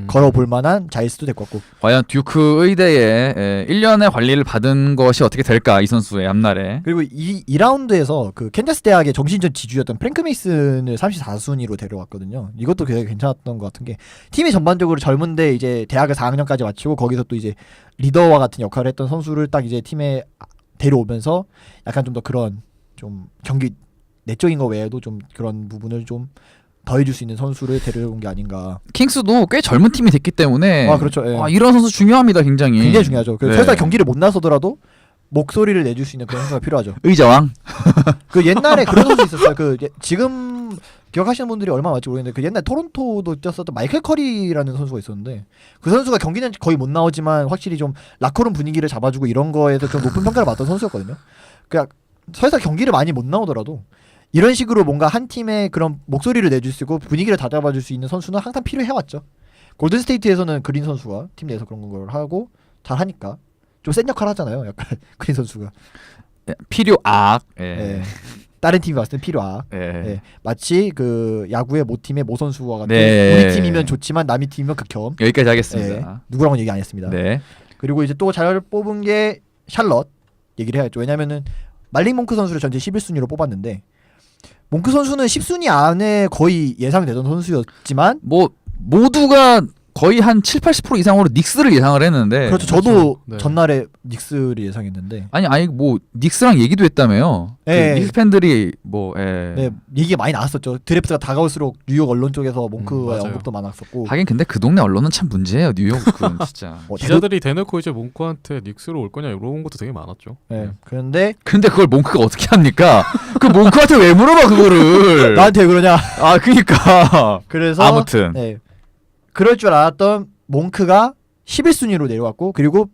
걸어볼 만한 자이스도 됐고 같고. 과연 듀크 의대에 1년의 관리를 받은 것이 어떻게 될까 이 선수의 앞날에. 그리고 2라운드에서 그 캔자스 대학의 정신전 지주였던 프랭크 메이슨을 34순위로 데려왔거든요. 이것도 되게 괜찮았던 것 같은 게 팀이 전반적으로 젊은데 이제 대학을 4학년까지 마치고 거기서 또 이제 리더와 같은 역할을 했던 선수를 딱 이제 팀에 데려오면서 약간 좀 더 그런 좀 경기 내적인 거 외에도 좀 그런 부분을 좀 더해줄 수 있는 선수를 데려온 게 아닌가. 킹스도 꽤 젊은 팀이 됐기 때문에 그렇죠. 예. 이런 선수 중요합니다. 굉장히. 굉장히 중요하죠. 네. 설사 경기를 못 나서더라도 목소리를 내줄 수 있는 그런 선수가 필요하죠. 의자왕. 그 옛날에 그런 선수 있었어요. 지금 기억하시는 분들이 얼마나 많을지 모르겠는데 그 옛날 토론토도 뛰었었던 마이클 커리라는 선수가 있었는데 그 선수가 경기는 거의 못 나오지만 확실히 좀 라커룸 분위기를 잡아주고 이런 거에서 좀 높은 평가를 받던 선수였거든요. 그냥 설사 경기를 많이 못 나오더라도 이런 식으로 뭔가 한 팀의 그런 목소리를 내줄 수 있고 분위기를 다잡아줄 수 있는 선수는 항상 필요해왔죠. 골든스테이트에서는 그린 선수가 팀 내에서 그런 걸 하고 잘 하니까 좀 센 역할 하잖아요. 약간 그린 선수가. 필요악. 예. 다른 팀이 봤을 땐 필요악. 예. 마치 그 야구의 모팀의 모 선수와 같은 네. 우리 팀이면 좋지만 남이 팀이면 극혐. 여기까지 예. 하겠습니다. 누구랑은 얘기 안 했습니다. 네. 그리고 이제 또 잘 뽑은 게 샬럿 얘기를 해야죠. 왜냐면은 말린 몽크 선수를 전체 11순위로 뽑았는데 몽크 선수는 10순위 안에 거의 예상되던 선수였지만 뭐 모두가 거의 한 7, 80% 이상으로 닉스를 예상을 했는데. 그렇죠. 저도 네. 전날에 닉스를 예상했는데 아니 뭐 닉스랑 얘기도 했다며요. 예. 그 닉스 팬들이 뭐 네, 얘기가 많이 나왔었죠. 드래프트가 다가올수록 뉴욕 언론 쪽에서 몽크의 맞아요. 언급도 많았었고 하긴 근데 그 동네 언론은 참 문제예요. 뉴욕은 진짜. 기자들이 대놓고 이제 몽크한테 닉스로 올 거냐 이런 것도 되게 많았죠. 네. 그런데 근데 그걸 몽크가 어떻게 합니까? 그 몽크한테 왜 물어봐 그거를? 나한테 왜 그러냐. 아 그니까. 그래서 아무튼. 네. 그럴 줄 알았던 몽크가 11순위로 내려왔고 그리고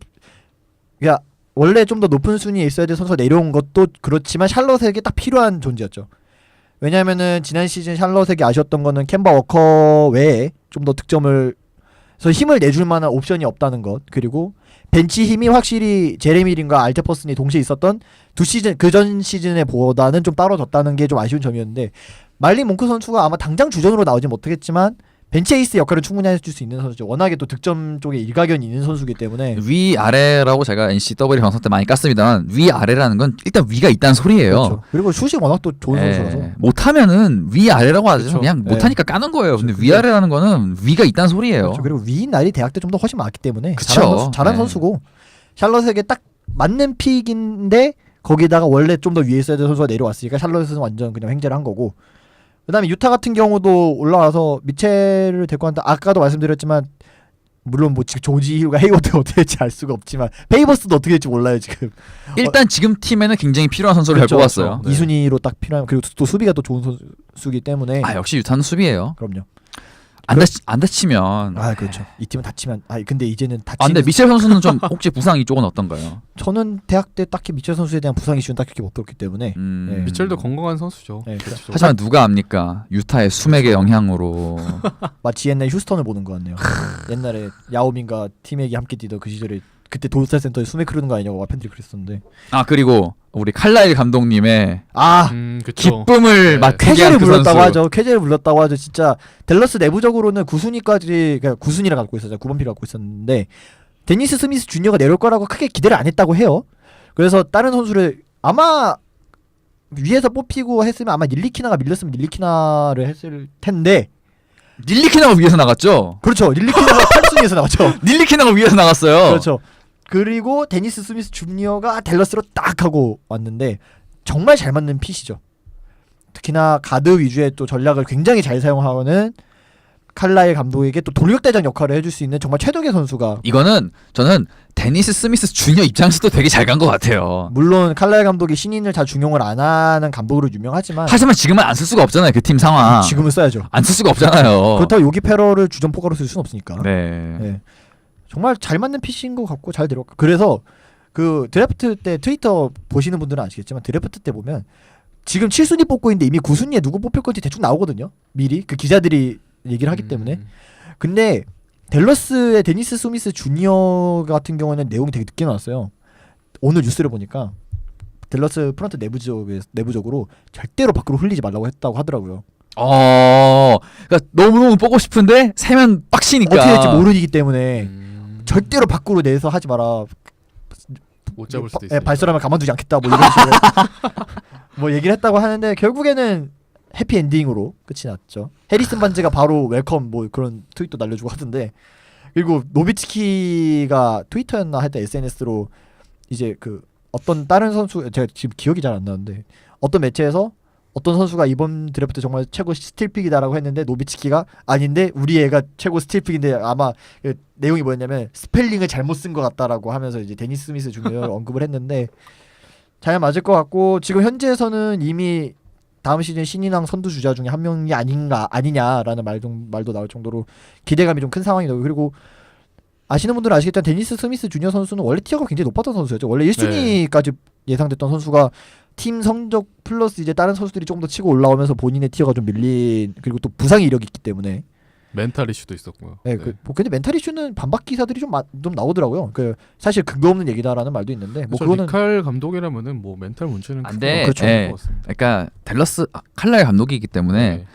야 원래 좀 더 높은 순위에 있어야 될 선수가 내려온 것도 그렇지만 샬럿에게 딱 필요한 존재였죠. 왜냐면은 지난 시즌 샬럿에게 아쉬웠던 거는 캔바 워커 외에 좀 더 득점을 그래서 힘을 내줄 만한 옵션이 없다는 것. 그리고 벤치 힘이 확실히 제레미 린과 알테퍼슨이 동시에 있었던 두 시즌 그전 시즌에 보다는 좀 떨어졌다는 게 좀 아쉬운 점이었는데 말린 몽크 선수가 아마 당장 주전으로 나오진 못하겠지만 벤치 에이스 역할을 충분히 해줄 수 있는 선수죠. 워낙에 또 득점 쪽에 일가견이 있는 선수이기 때문에 위 아래라고 제가 NCAA 방송 때 많이 깠습니다만 위 아래라는 건 일단 위가 있다는 소리예요. 그렇죠. 그리고 슛이 워낙 또 좋은 예, 선수라서 못하면은 위 아래라고 하죠. 그렇죠. 그냥 예. 못하니까 까는 거예요. 근데 그렇죠. 위 아래라는 거는 위가 있다는 소리예요. 그렇죠. 그리고 위인 날이 대학 때 좀 더 훨씬 많았기 때문에 그쵸. 잘한 네. 선수고 샬럿에게 딱 맞는 픽인데 거기다가 원래 좀 더 위에 있어야 될 선수가 내려왔으니까 샬럿은 완전 그냥 횡재를 한 거고 그다음에 유타 같은 경우도 올라와서 미첼을 데리고 한다. 아까도 말씀드렸지만 물론 뭐 지금 조지 힐과 헤이워드가 어떻게 될지 알 수가 없지만 페이버스도 어떻게 될지 몰라요 지금. 일단 지금 팀에는 굉장히 필요한 선수를 그렇죠. 잘 뽑았어요. 네. 2순위로 딱 필요한 그리고 또 수비가 또 좋은 선수이기 때문에 아 역시 유타는 수비예요. 그럼요. 안 다치면. 아 그렇죠. 이 팀은 다치면 근데 이제는 아 다치는 근데 미첼 선수는 좀 혹시 부상 이쪽은 어떤가요? 저는 대학 때 딱히 미첼 선수에 대한 부상 이슈는 딱히 못 들었기 때문에 네. 미첼도 건강한 선수죠. 네, 그렇죠. 하지만 누가 압니까? 유타의 수맥의 영향으로. 마치 옛날 휴스턴을 보는 것 같네요. 옛날에 야오밍과 팀에게 함께 뛰던 그 시절에 그때 돌스타 센터에 수맥 흐르는 거 아니냐고 팬들이 그랬었는데 아 그리고 우리 칼라일 감독님의 그쵸. 기쁨을 네. 맡게 쾌재를 한 그 불렀다고 선수. 하죠. 쾌재를 불렀다고 하죠. 진짜 댈러스 내부적으로는 9순위까지 그러니까 9순위를 갖고 있었죠. 9번 피를 갖고 있었는데 데니스 스미스 주니어가 내려올 거라고 크게 기대를 안 했다고 해요. 그래서 다른 선수를 아마 위에서 뽑히고 했으면 아마 닐리키나가 밀렸으면 닐리키나를 했을 텐데 닐리키나가 위에서 나갔죠. 그렇죠. 닐리키나가 8순위에서 나왔죠. 닐리키나가 위에서 나갔어요. 그렇죠. 그리고 데니스 스미스 주니어가 댈러스로 딱 하고 왔는데 정말 잘 맞는 핏이죠. 특히나 가드 위주의 또 전략을 굉장히 잘 사용하는 칼라일 감독에게 또 돌격대장 역할을 해줄 수 있는 정말 최적의 선수가 이거는 저는 데니스 스미스 주니어 입장에서도 되게 잘 간 것 같아요. 물론 칼라일 감독이 신인을 잘 중용을 안 하는 감독으로 유명하지만 하지만 지금은 안 쓸 수가 없잖아요. 그 팀 상황. 지금은 써야죠. 안 쓸 수가 없잖아요. 그렇다고 요기 페러를 주전 포가로 쓸 수는 없으니까. 네. 네. 정말 잘 맞는 핏인 것 같고 잘 들어. 그래서 그 드래프트 때 트위터 보시는 분들은 아시겠지만 드래프트 때 보면 지금 7순위 뽑고 있는데 이미 9순위에 누구 뽑힐 건지 대충 나오거든요. 미리 그 기자들이 얘기를 하기 때문에. 근데 댈러스의 데니스 스미스 주니어 같은 경우는 내용이 되게 늦게 나왔어요. 오늘 뉴스를 보니까 댈러스 프런트 내부적으로 절대로 밖으로 흘리지 말라고 했다고 하더라고요. 그러니까 너무너무 보고 싶은데 세면 빡치니까. 어떻게 될지 모르기 때문에 절대로 밖으로 내서 하지 마라. 못 잡을 수도 있어요. 발설하면 가만두지 않겠다. 뭐 이런 식으로 뭐 얘기를 했다고 하는데 결국에는 해피 엔딩으로 끝이 났죠. 해리슨 반즈가 바로 웰컴 뭐 그런 트윗도 날려주고 하던데 그리고 노비츠키가 트위터였나 하여튼 SNS로 이제 그 어떤 다른 선수 제가 지금 기억이 잘 안 나는데 어떤 매체에서 어떤 선수가 이번 드래프트 정말 최고 스틸픽이다라고 했는데 노비츠키가 아닌데 우리 애가 최고 스틸픽인데 아마 그 내용이 뭐였냐면 스펠링을 잘못 쓴 것 같다라고 하면서 이제 데니스 스미스 주니어를 언급을 했는데 잘 맞을 것 같고 지금 현재에서는 이미 다음 시즌 신인왕 선두 주자 중에 한 명이 아니냐라는 말도 나올 정도로 기대감이 좀 큰 상황이다. 그리고 아시는 분들은 아시겠지만 데니스 스미스 주니어 선수는 원래 티어가 굉장히 높았던 선수였죠. 원래 1순위까지 예상됐던 선수가 팀 성적 플러스 이제 다른 선수들이 조금 더 치고 올라오면서 본인의 티어가 좀 밀린 그리고 또 부상의 이력이 있기 때문에 멘탈 이슈도 있었고요. 네, 뭐 근데 멘탈 이슈는 반박 기사들이 좀 나오더라고요. 그 사실 근거 없는 얘기다라는 말도 있는데 뭐 그거는 리칼 감독이라면은 뭐 멘탈 문제는 안 돼. 그렇죠. 예. 그러니까 댈러스 칼라일 감독이기 때문에 네.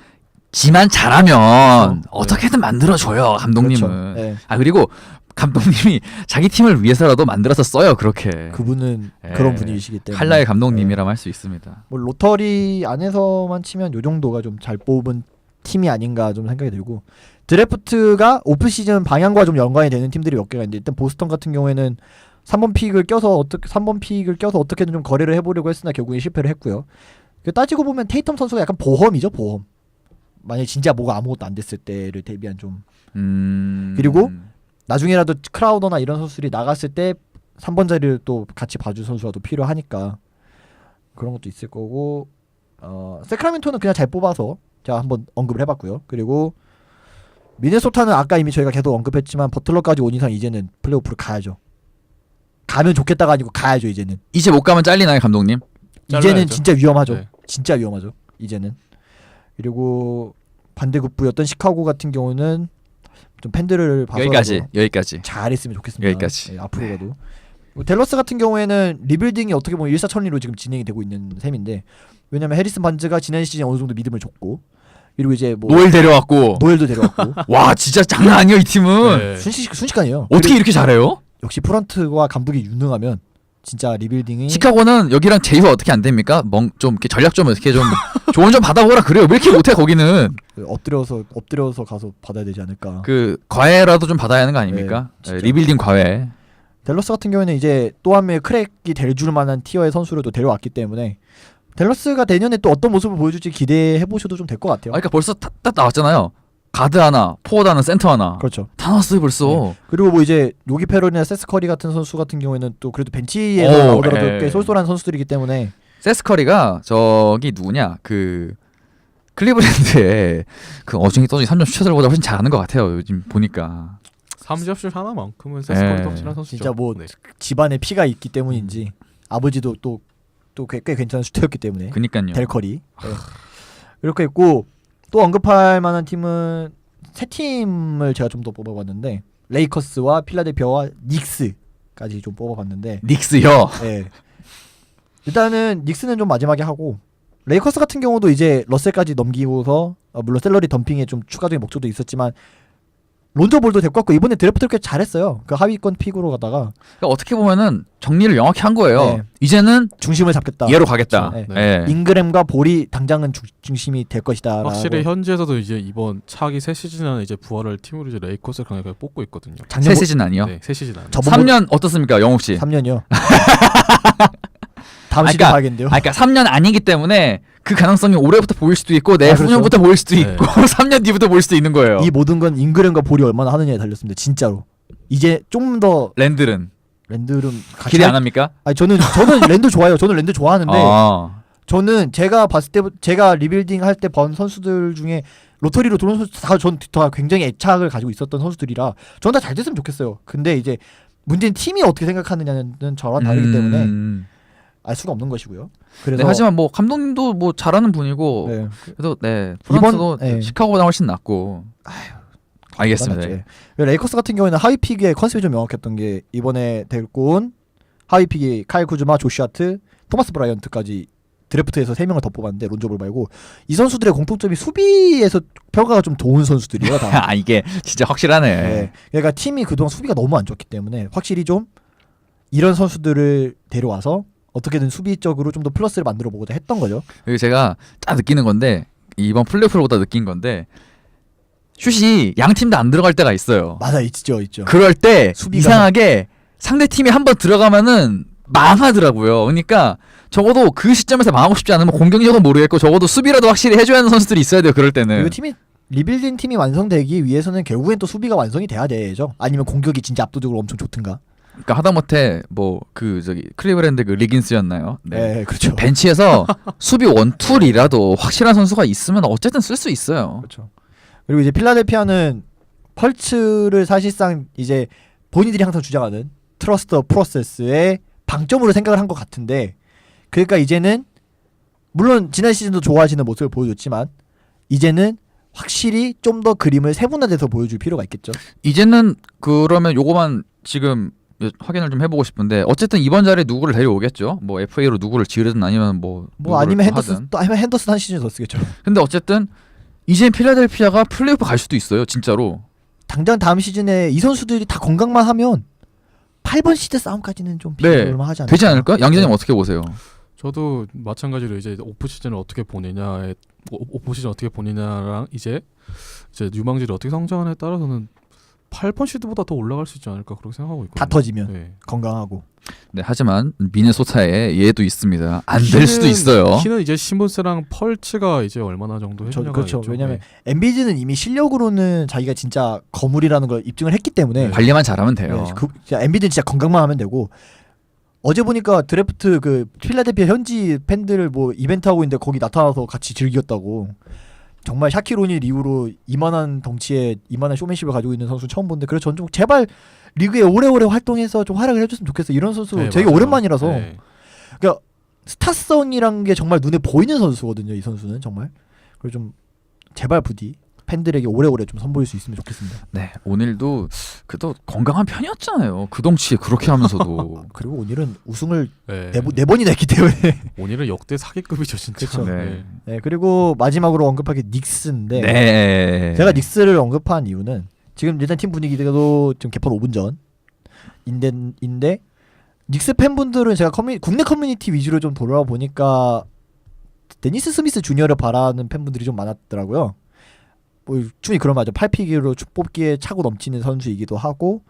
지만 잘하면 그렇죠. 어떻게든 만들어줘요 감독님은. 그렇죠. 네. 아 그리고 감독님이 자기 팀을 위해서라도 만들어서 써요 그렇게. 그분은 예. 그런 분이시기 때문에 칼라일 감독님이라면 할 수 있습니다. 뭐 로터리 안에서만 치면 요 정도가 좀 잘 뽑은 팀이 아닌가 좀 생각이 들고 드래프트가 오프 시즌 방향과 좀 연관이 되는 팀들이 몇 개가 있는데 일단 보스턴 같은 경우에는 3번 픽을 껴서 어떻게든 좀 거래를 해보려고 했으나 결국에 실패를 했고요. 따지고 보면 테이텀 선수가 약간 보험이죠 보험. 만약에 진짜 뭐가 아무것도 안 됐을 때를 대비한 좀 그리고 나중에라도 크라우더나 이런 선수들이 나갔을 때 3번 자리를 또 같이 봐줄 선수가 또 필요하니까 그런 것도 있을 거고 세크라멘토는 그냥 잘 뽑아서 제가 한번 언급을 해봤고요. 그리고 미네소타는 아까 이미 저희가 계속 언급했지만 버틀러까지 온 이상 이제는 플레이오프를 가야죠. 가면 좋겠다가 아니고 가야죠 이제는. 이제 못 가면 잘리나요 감독님? 이제는 잘라야죠. 진짜 위험하죠. 네. 진짜 위험하죠 이제는. 그리고 반대급부였던 시카고 같은 경우는 좀 팬들을 봐서라도 여기까지. 잘했으면 좋겠습니다. 여기까지. 예, 앞으로라도. 댈러스 같은 경우에는 리빌딩이 어떻게 보면 일사천리로 지금 진행이 되고 있는 셈인데 왜냐면 해리슨 반즈가 지난 시즌 어느 정도 믿음을 줬고 그리고 이제 뭐 노엘 데려왔고. 노엘도 데려왔고 와 진짜 장난 아니에요 이 팀은. 네. 순식간이에요. 어떻게 이렇게 잘해요? 역시 프런트와 감독이 유능하면 진짜 리빌딩이 시카고는 여기랑 제휴 어떻게 안 됩니까? 좀 이렇게 전략 좀 어떻게 좀 조언 좀 받아보라 그래요. 왜 이렇게 못해 거기는? 엎드려서 가서 받아야 되지 않을까. 그 과외라도 좀 받아야 하는 거 아닙니까? 네, 진짜. 리빌딩 과외. 댈러스 같은 경우에는 이제 또 한 명의 크랙이 될 줄 만한 티어의 선수를 또 데려왔기 때문에 댈러스가 내년에 또 어떤 모습을 보여줄지 기대해 보셔도 좀 될 것 같아요. 그러니까 벌써 딱 나왔잖아요. 가드 하나, 포워드 하나, 센터 하나. 그렇죠. 다 나왔어요 벌써. 네. 그리고 뭐 이제 요기 페럴이나 세스 커리 같은 선수 같은 경우에는 또 그래도 벤치에서 오, 나오더라도 예. 꽤 쏠쏠한 선수들이기 때문에 세스 커리가 저기 누구냐? 그 클리브랜드의 그 어중이 떠중이 3점 슈터들보다 훨씬 잘하는 것 같아요. 요즘 보니까. 3점슛 하나만큼은 세스코리 네. 덕질한 선수죠. 진짜 뭐 네. 집안에 피가 있기 때문인지 아버지도 또 꽤 괜찮은 슈터였기 때문에 그니까요. 델커리 네. 이렇게 있고 또 언급할 만한 팀은 세 팀을 제가 좀 더 뽑아봤는데 레이커스와 필라델피아와 닉스까지 좀 뽑아봤는데 닉스요. 네. 일단은 닉스는 좀 마지막에 하고 레이커스 같은 경우도 이제 러셀까지 넘기고서 물론 셀러리 덤핑에 좀 추가적인 목적도 있었지만 론조 볼도 데리고 왔고 이번에 드래프트를 꽤 잘했어요. 그 하위권 픽으로 가다가 그러니까 어떻게 보면은 정리를 명확히 한 거예요. 네. 이제는 중심을 잡겠다. 얘로 가겠다. 그렇죠. 예. 잉그램과 볼이 당장은 중심이 될 것이다. 확실히 현지에서도 이제 이번 차기 새 시즌 안에 이제 부활할 팀으로 이제 레이커스를 강하게 뽑고 있거든요. 작년 새 시즌 아니요? 네, 새 시즌 안에. 3년 어떻습니까, 영욱 씨? 3년이요. 다음 시즌 그러니까- 봐야겠는데요. 그러니까 3년 아니기 때문에 그 가능성이 올해부터 보일 수도 있고 내후년부터 보일 수도 네. 있고 3년 뒤부터 보일 수도 있는 거예요. 이 모든 건 잉그램과 볼이 얼마나 하느냐에 달렸습니다. 진짜로. 이제 좀 더 랜들은 랜드름 기대 안 합니까? 아니 저는 랜드 좋아요. 저는 랜드 좋아하는데 아. 저는 제가 봤을 때 제가 리빌딩 할 때 본 선수들 중에 로터리로 들어온 선수 다 굉장히 애착을 가지고 있었던 선수들이라 전 다 잘 됐으면 좋겠어요. 근데 이제 문제는 팀이 어떻게 생각하느냐는 저와 다르기 때문에 알 수가 없는 것이고요. 그래서 네, 하지만 뭐 감독님도 뭐 잘하는 분이고 네. 그래도 네 프랑스도 네. 시카고보다 훨씬 낫고 알겠습니다. 맞죠. 레이커스 같은 경우에는 하위 픽의 컨셉이 좀 명확했던 게 이번에 데리고 온 하위 픽이 카일 쿠즈마, 조시 하트, 토마스 브라이언트까지 드래프트에서 3명을 더 뽑았는데 론조볼 말고 이 선수들의 공통점이 수비에서 평가가 좀 좋은 선수들이에요. 다. 아 이게 진짜 확실하네. 네. 그러니까 팀이 그동안 수비가 너무 안 좋기 때문에 확실히 좀 이런 선수들을 데려와서 어떻게든 수비적으로 좀 더 플러스를 만들어 보고자 했던 거죠. 그리고 제가 딱 느끼는 건데 이번 플레이오프보다 느낀 건데 슛이 양 팀 다 안 들어갈 때가 있어요. 맞아, 있죠. 그럴 때 수비가- 이상하게 상대 팀이 한 번 들어가면은 망하더라고요. 그러니까 적어도 그 시점에서 망하고 싶지 않으면 공격력은 모르겠고 적어도 수비라도 확실히 해줘야 하는 선수들이 있어야 돼요. 그럴 때는. 그리고 팀이 리빌딩 팀이 완성되기 위해서는 결국엔 또 수비가 완성이 돼야 되죠. 아니면 공격이 진짜 압도적으로 엄청 좋든가. 그러니까 하다못해 뭐 그 저기 클리브랜드 그 리긴스였나요? 네, 그렇죠. 벤치에서 수비 원툴이라도 확실한 선수가 있으면 어쨌든 쓸 수 있어요. 그렇죠. 그리고 이제 필라델피아는 펄츠를 사실상 이제 본인들이 항상 주장하는 트러스트 프로세스의 방점으로 생각을 한 것 같은데 그러니까 이제는 물론 지난 시즌도 좋아하시는 모습을 보여줬지만 이제는 확실히 좀 더 그림을 세분화돼서 보여줄 필요가 있겠죠. 이제는 그러면 요거만 지금 확인을 좀 해보고 싶은데 어쨌든 이번 자리에 누구를 데려오겠죠. 뭐 FA로 누구를 지르든 아니면 뭐 아니면 누구를 핸더슨 또 아니면 핸더슨 한 시즌 더 쓰겠죠. 근데 어쨌든 이제 필라델피아가 플레이오프 갈 수도 있어요. 진짜로. 당장 다음 시즌에 이 선수들이 다 건강만 하면 8번 시드 싸움까지는 좀 네. 비교를 하지 않을까. 되지 않을까? 양 기자님 네. 어떻게 보세요? 저도 마찬가지로 이제 오프 시즌을 어떻게 보내냐에 오프 시즌 어떻게 보내냐랑 이제 유망주를 어떻게 성장하냐에 따라서는 8번 시드보다 더 올라갈 수 있지 않을까 그렇게 생각하고 있거든요. 다 터지면 네. 건강하고. 네, 하지만 미네소타에 얘도 있습니다. 안 될 수도 있어요. 키는 이제 시몬스랑 펄츠가 이제 얼마나 정도 저, 해주냐가 그렇죠. 있죠. 왜냐면 네. 엔비디는 이미 실력으로는 자기가 진짜 거물이라는 걸 입증을 했기 때문에 관리만 잘하면 돼요. 네, 엔비디는 진짜 건강만 하면 되고 어제 보니까 드래프트 그 필라델피아 현지 팬들 뭐 이벤트 하고 있는데 거기 나타나서 같이 즐겼다고. 정말 샤키로닐 이후로 이만한 덩치에 이만한 쇼맨십을 가지고 있는 선수 처음 본데 그래서 전 좀 제발 리그에 오래오래 활동해서 좀 활약을 해줬으면 좋겠어요. 이런 선수 네, 되게 맞아요. 오랜만이라서 네. 그러니까 스타성이란 게 정말 눈에 보이는 선수거든요. 이 선수는 정말. 그리고 좀 제발 부디 팬들에게 오래오래 좀 선보일 수 있으면 좋겠습니다. 네, 오늘도 그래도 건강한 편이었잖아요. 그 덩치에 그렇게 하면서도. 그리고 오늘은 우승을 네. 네 번이나 했기 때문에. 오늘은 역대 사기급이죠 진짜. 그쵸. 네. 네, 그리고 마지막으로 언급할 게 닉스인데 네. 제가 닉스를 언급한 이유는 지금 일단 팀 분위기도 지금 개편 5분 전인데 닉스 팬분들은 제가 국내 커뮤니티 위주로 좀 돌아보니까 데니스 스미스 주니어를 바라는 팬분들이 좀 많았더라고요. 뭐 충분히 그런 말죠. 8픽으로 뽑기에 차고 넘치는 선수이기도 하고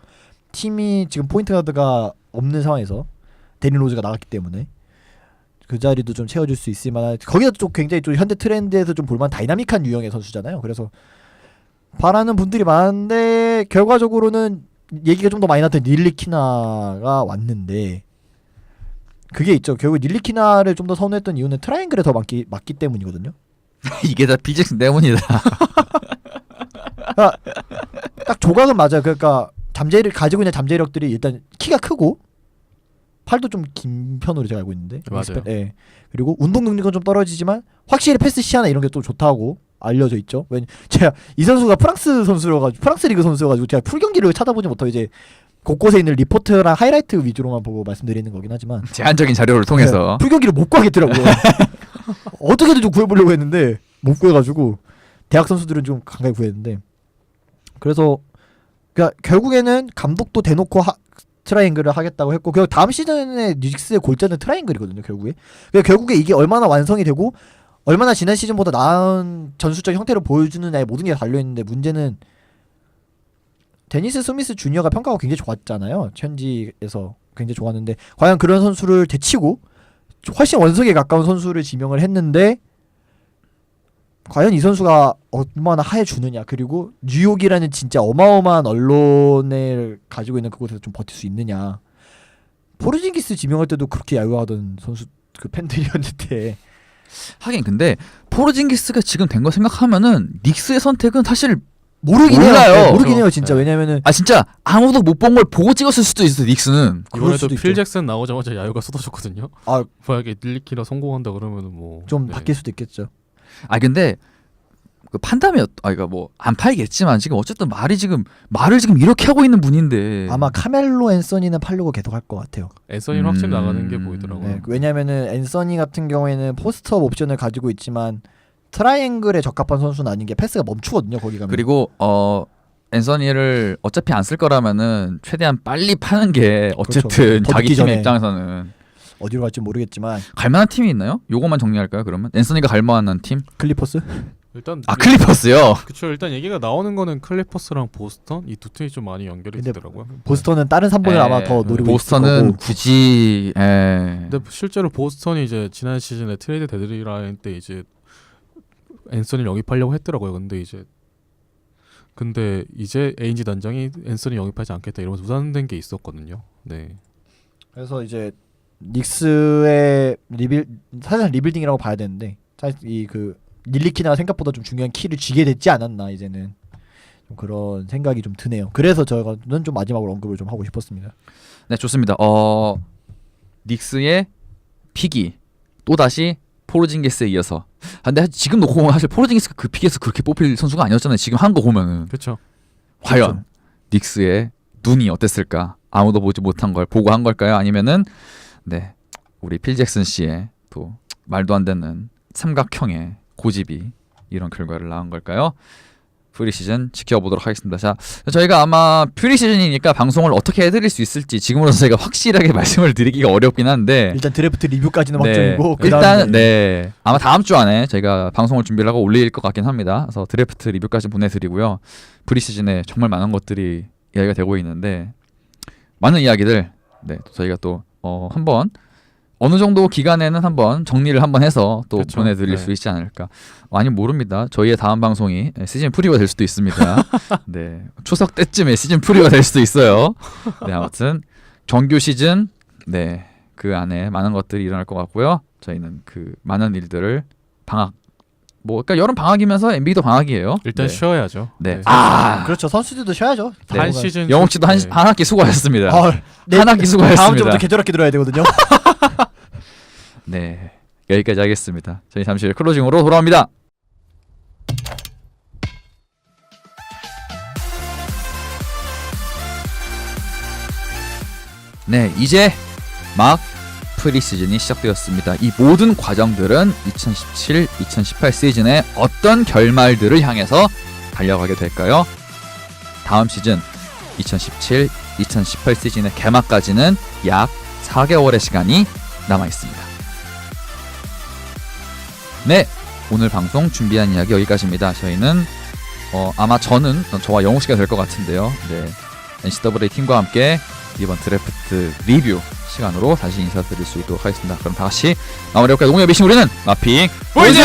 팀이 지금 포인트 가드가 없는 상황에서 데니 로즈가 나갔기 때문에 그 자리도 좀 채워줄 수 있을 만한 거기다 좀 굉장히 좀 현대 트렌드에서 좀 볼만한 다이나믹한 유형의 선수잖아요. 그래서 바라는 분들이 많은데 결과적으로는 얘기가 좀 더 많이 나왔던 닐리키나가 왔는데 그게 있죠. 결국 닐리키나를 좀 더 선호했던 이유는 트라이앵글에 더 맞기 때문이거든요. 이게 다 피직슨 때문이다. 딱 조각은 맞아요. 그러니까 잠재력 가지고 있는 잠재력들이 일단 키가 크고 팔도 좀 긴 편으로 제가 알고 있는데 맞아요. 예. 그리고 운동 능력은 좀 떨어지지만 확실히 패스 시야나 이런 게 또 좋다고 알려져 있죠. 왜냐 제가 이 선수가 프랑스 선수여가지고 프랑스 리그 선수여가지고 제가 풀 경기를 찾아보지 못하고 이제 곳곳에 있는 리포트랑 하이라이트 위주로만 보고 말씀드리는 거긴 하지만 제한적인 자료를 통해서 풀 경기를 못 구하겠더라고요. 어떻게든 좀 구해보려고 했는데 못 구해가지고 대학 선수들은 좀 간간히 구했는데 그래서 그러니까 결국에는 감독도 대놓고 트라이앵글을 하겠다고 했고 그 다음 시즌에 닉스의 골자는 트라이앵글이거든요. 결국에 이게 얼마나 완성이 되고 얼마나 지난 시즌보다 나은 전술적 형태를 보여주느냐에 모든 게 달려있는데 문제는 데니스 스미스 주니어가 평가가 굉장히 좋았잖아요. 현지에서 굉장히 좋았는데 과연 그런 선수를 제치고 훨씬 원석에 가까운 선수를 지명을 했는데 과연 이 선수가 얼마나 하해주느냐 그리고 뉴욕이라는 진짜 어마어마한 언론을 가지고 있는 그곳에서 좀 버틸 수 있느냐. 포르징기스 지명할 때도 그렇게 야유하던 선수 그 팬들이었는데 하긴 근데 포르징기스가 지금 된 거 생각하면은 닉스의 선택은 사실 모르긴 몰라요. 해요. 네, 모르긴 그렇죠. 해요 진짜. 네. 왜냐면은 아 진짜 아무도 못 본 걸 보고 찍었을 수도 있어 닉스는. 그럴 이번에도 수도 필 있죠. 잭슨 나오자마자 야유가 쏟아졌거든요. 아, 만약에 릴리키나 성공한다 그러면은 뭐 좀 네. 바뀔 수도 있겠죠. 아 근데 그 판단이 그러니까 뭐 안 팔겠지만 지금 어쨌든 말을 지금 이렇게 하고 있는 분인데 아마 카멜로 앤서니는 팔려고 계속 할 것 같아요. 앤서니는 확실히 나가는 게 보이더라고요. 네, 왜냐면은 앤서니 같은 경우에는 포스트업 옵션을 가지고 있지만 트라이앵글에 적합한 선수는 아닌 게 패스가 멈추거든요. 거기 가면. 그리고 앤서니를 어차피 안 쓸 거라면은 최대한 빨리 파는 게 어쨌든 그렇죠. 더 자기 늦기 팀의 전에. 입장에서는 어디로 갈지 모르겠지만 갈만한 팀이 있나요? 요거만 정리할까요? 그러면 앤서니가 갈만한 팀? 클리퍼스? 일단 아 클리퍼스요. 그쵸. 일단 얘기가 나오는 거는 클리퍼스랑 보스턴 이 두 팀이 좀 많이 연결이 근데 되더라고요. 보스턴은 다른 3번을 아마 더 노리고 보스턴은 있을 거고. 굳이 근데 실제로 보스턴이 이제 지난 시즌에 트레이드 데드라인 때 이제 앤서니를 영입하려고 했더라고요. 근데 이제 에인지 단장이 앤서니 영입하지 않겠다 이러면서 무산된 게 있었거든요. 네. 그래서 이제 닉스의 사실 리빌딩이라고 봐야 되는데 사실 이그 닐리키나가 생각보다 좀 중요한 키를 쥐게 됐지 않았나 이제는 좀 그런 생각이 좀 드네요. 그래서 저는 좀 마지막으로 언급을 좀 하고 싶었습니다. 네 좋습니다. 닉스의 픽이 또 다시 포르징기스에 이어서. 근데 지금 놓고 보면 사실 포르징기스가 그 픽에서 그렇게 뽑힐 선수가 아니었잖아요. 지금 한 거 보면은 그렇죠. 과연 그렇죠. 닉스의 눈이 어땠을까? 아무도 보지 못한 걸 보고 한 걸까요? 아니면은 네 우리 필 잭슨 씨의 또 말도 안 되는 삼각형의 고집이 이런 결과를 낳은 걸까요? 프리시즌 지켜보도록 하겠습니다. 자, 저희가 아마 프리시즌이니까 방송을 어떻게 해드릴 수 있을지 지금으로서 저희가 확실하게 말씀을 드리기가 어렵긴 한데 일단 드래프트 리뷰까지는 네, 확정이고 일단 네 아마 다음 주 안에 저희가 방송을 준비를 하고 올릴 것 같긴 합니다. 그래서 드래프트 리뷰까지 보내드리고요. 프리시즌에 정말 많은 것들이 이야기가 되고 있는데 많은 이야기들 네 저희가 또 한번 어느 정도 기간에는 한번 정리를 한번 해서 또 그쵸. 보내드릴 네. 수 있지 않을까. 아니 모릅니다. 저희의 다음 방송이 시즌 프리가 될 수도 있습니다. 네 추석 때쯤에 시즌 프리가 될 수도 있어요. 네 아무튼 정규 시즌 네 그 안에 많은 것들이 일어날 것 같고요. 저희는 그 많은 일들을 방학 그러니까 여름 방학이면서 NBA도 방학이에요. 일단 네. 쉬어야죠. 네. 아 그렇죠. 선수들도 쉬어야죠. 네. 한 시즌 영옥 씨도 네. 한 학기 수고하셨습니다. 네, 한 학기 수고하셨습니다. 다음 주부터 계절학기 들어야 되거든요. 네 여기까지 하겠습니다. 저희 잠시 후에 클로징으로 돌아옵니다. 네 이제 막 프리시즌이 시작되었습니다. 이 모든 과정들은 2017-2018 시즌의 어떤 결말들을 향해서 달려가게 될까요? 다음 시즌 2017-2018 시즌의 개막까지는 약 4개월의 시간이 남아 있습니다. 네, 오늘 방송 준비한 이야기 여기까지입니다. 저희는 아마 저와 영웅 씨가 될 것 같은데요. 네, NCAA 팀과 함께 이번 드래프트 리뷰 시간으로 다시 인사드릴 수 있도록 하겠습니다. 그럼 다 같이 마무리할까요? 농협 이신 우리는 마핑 보이즈!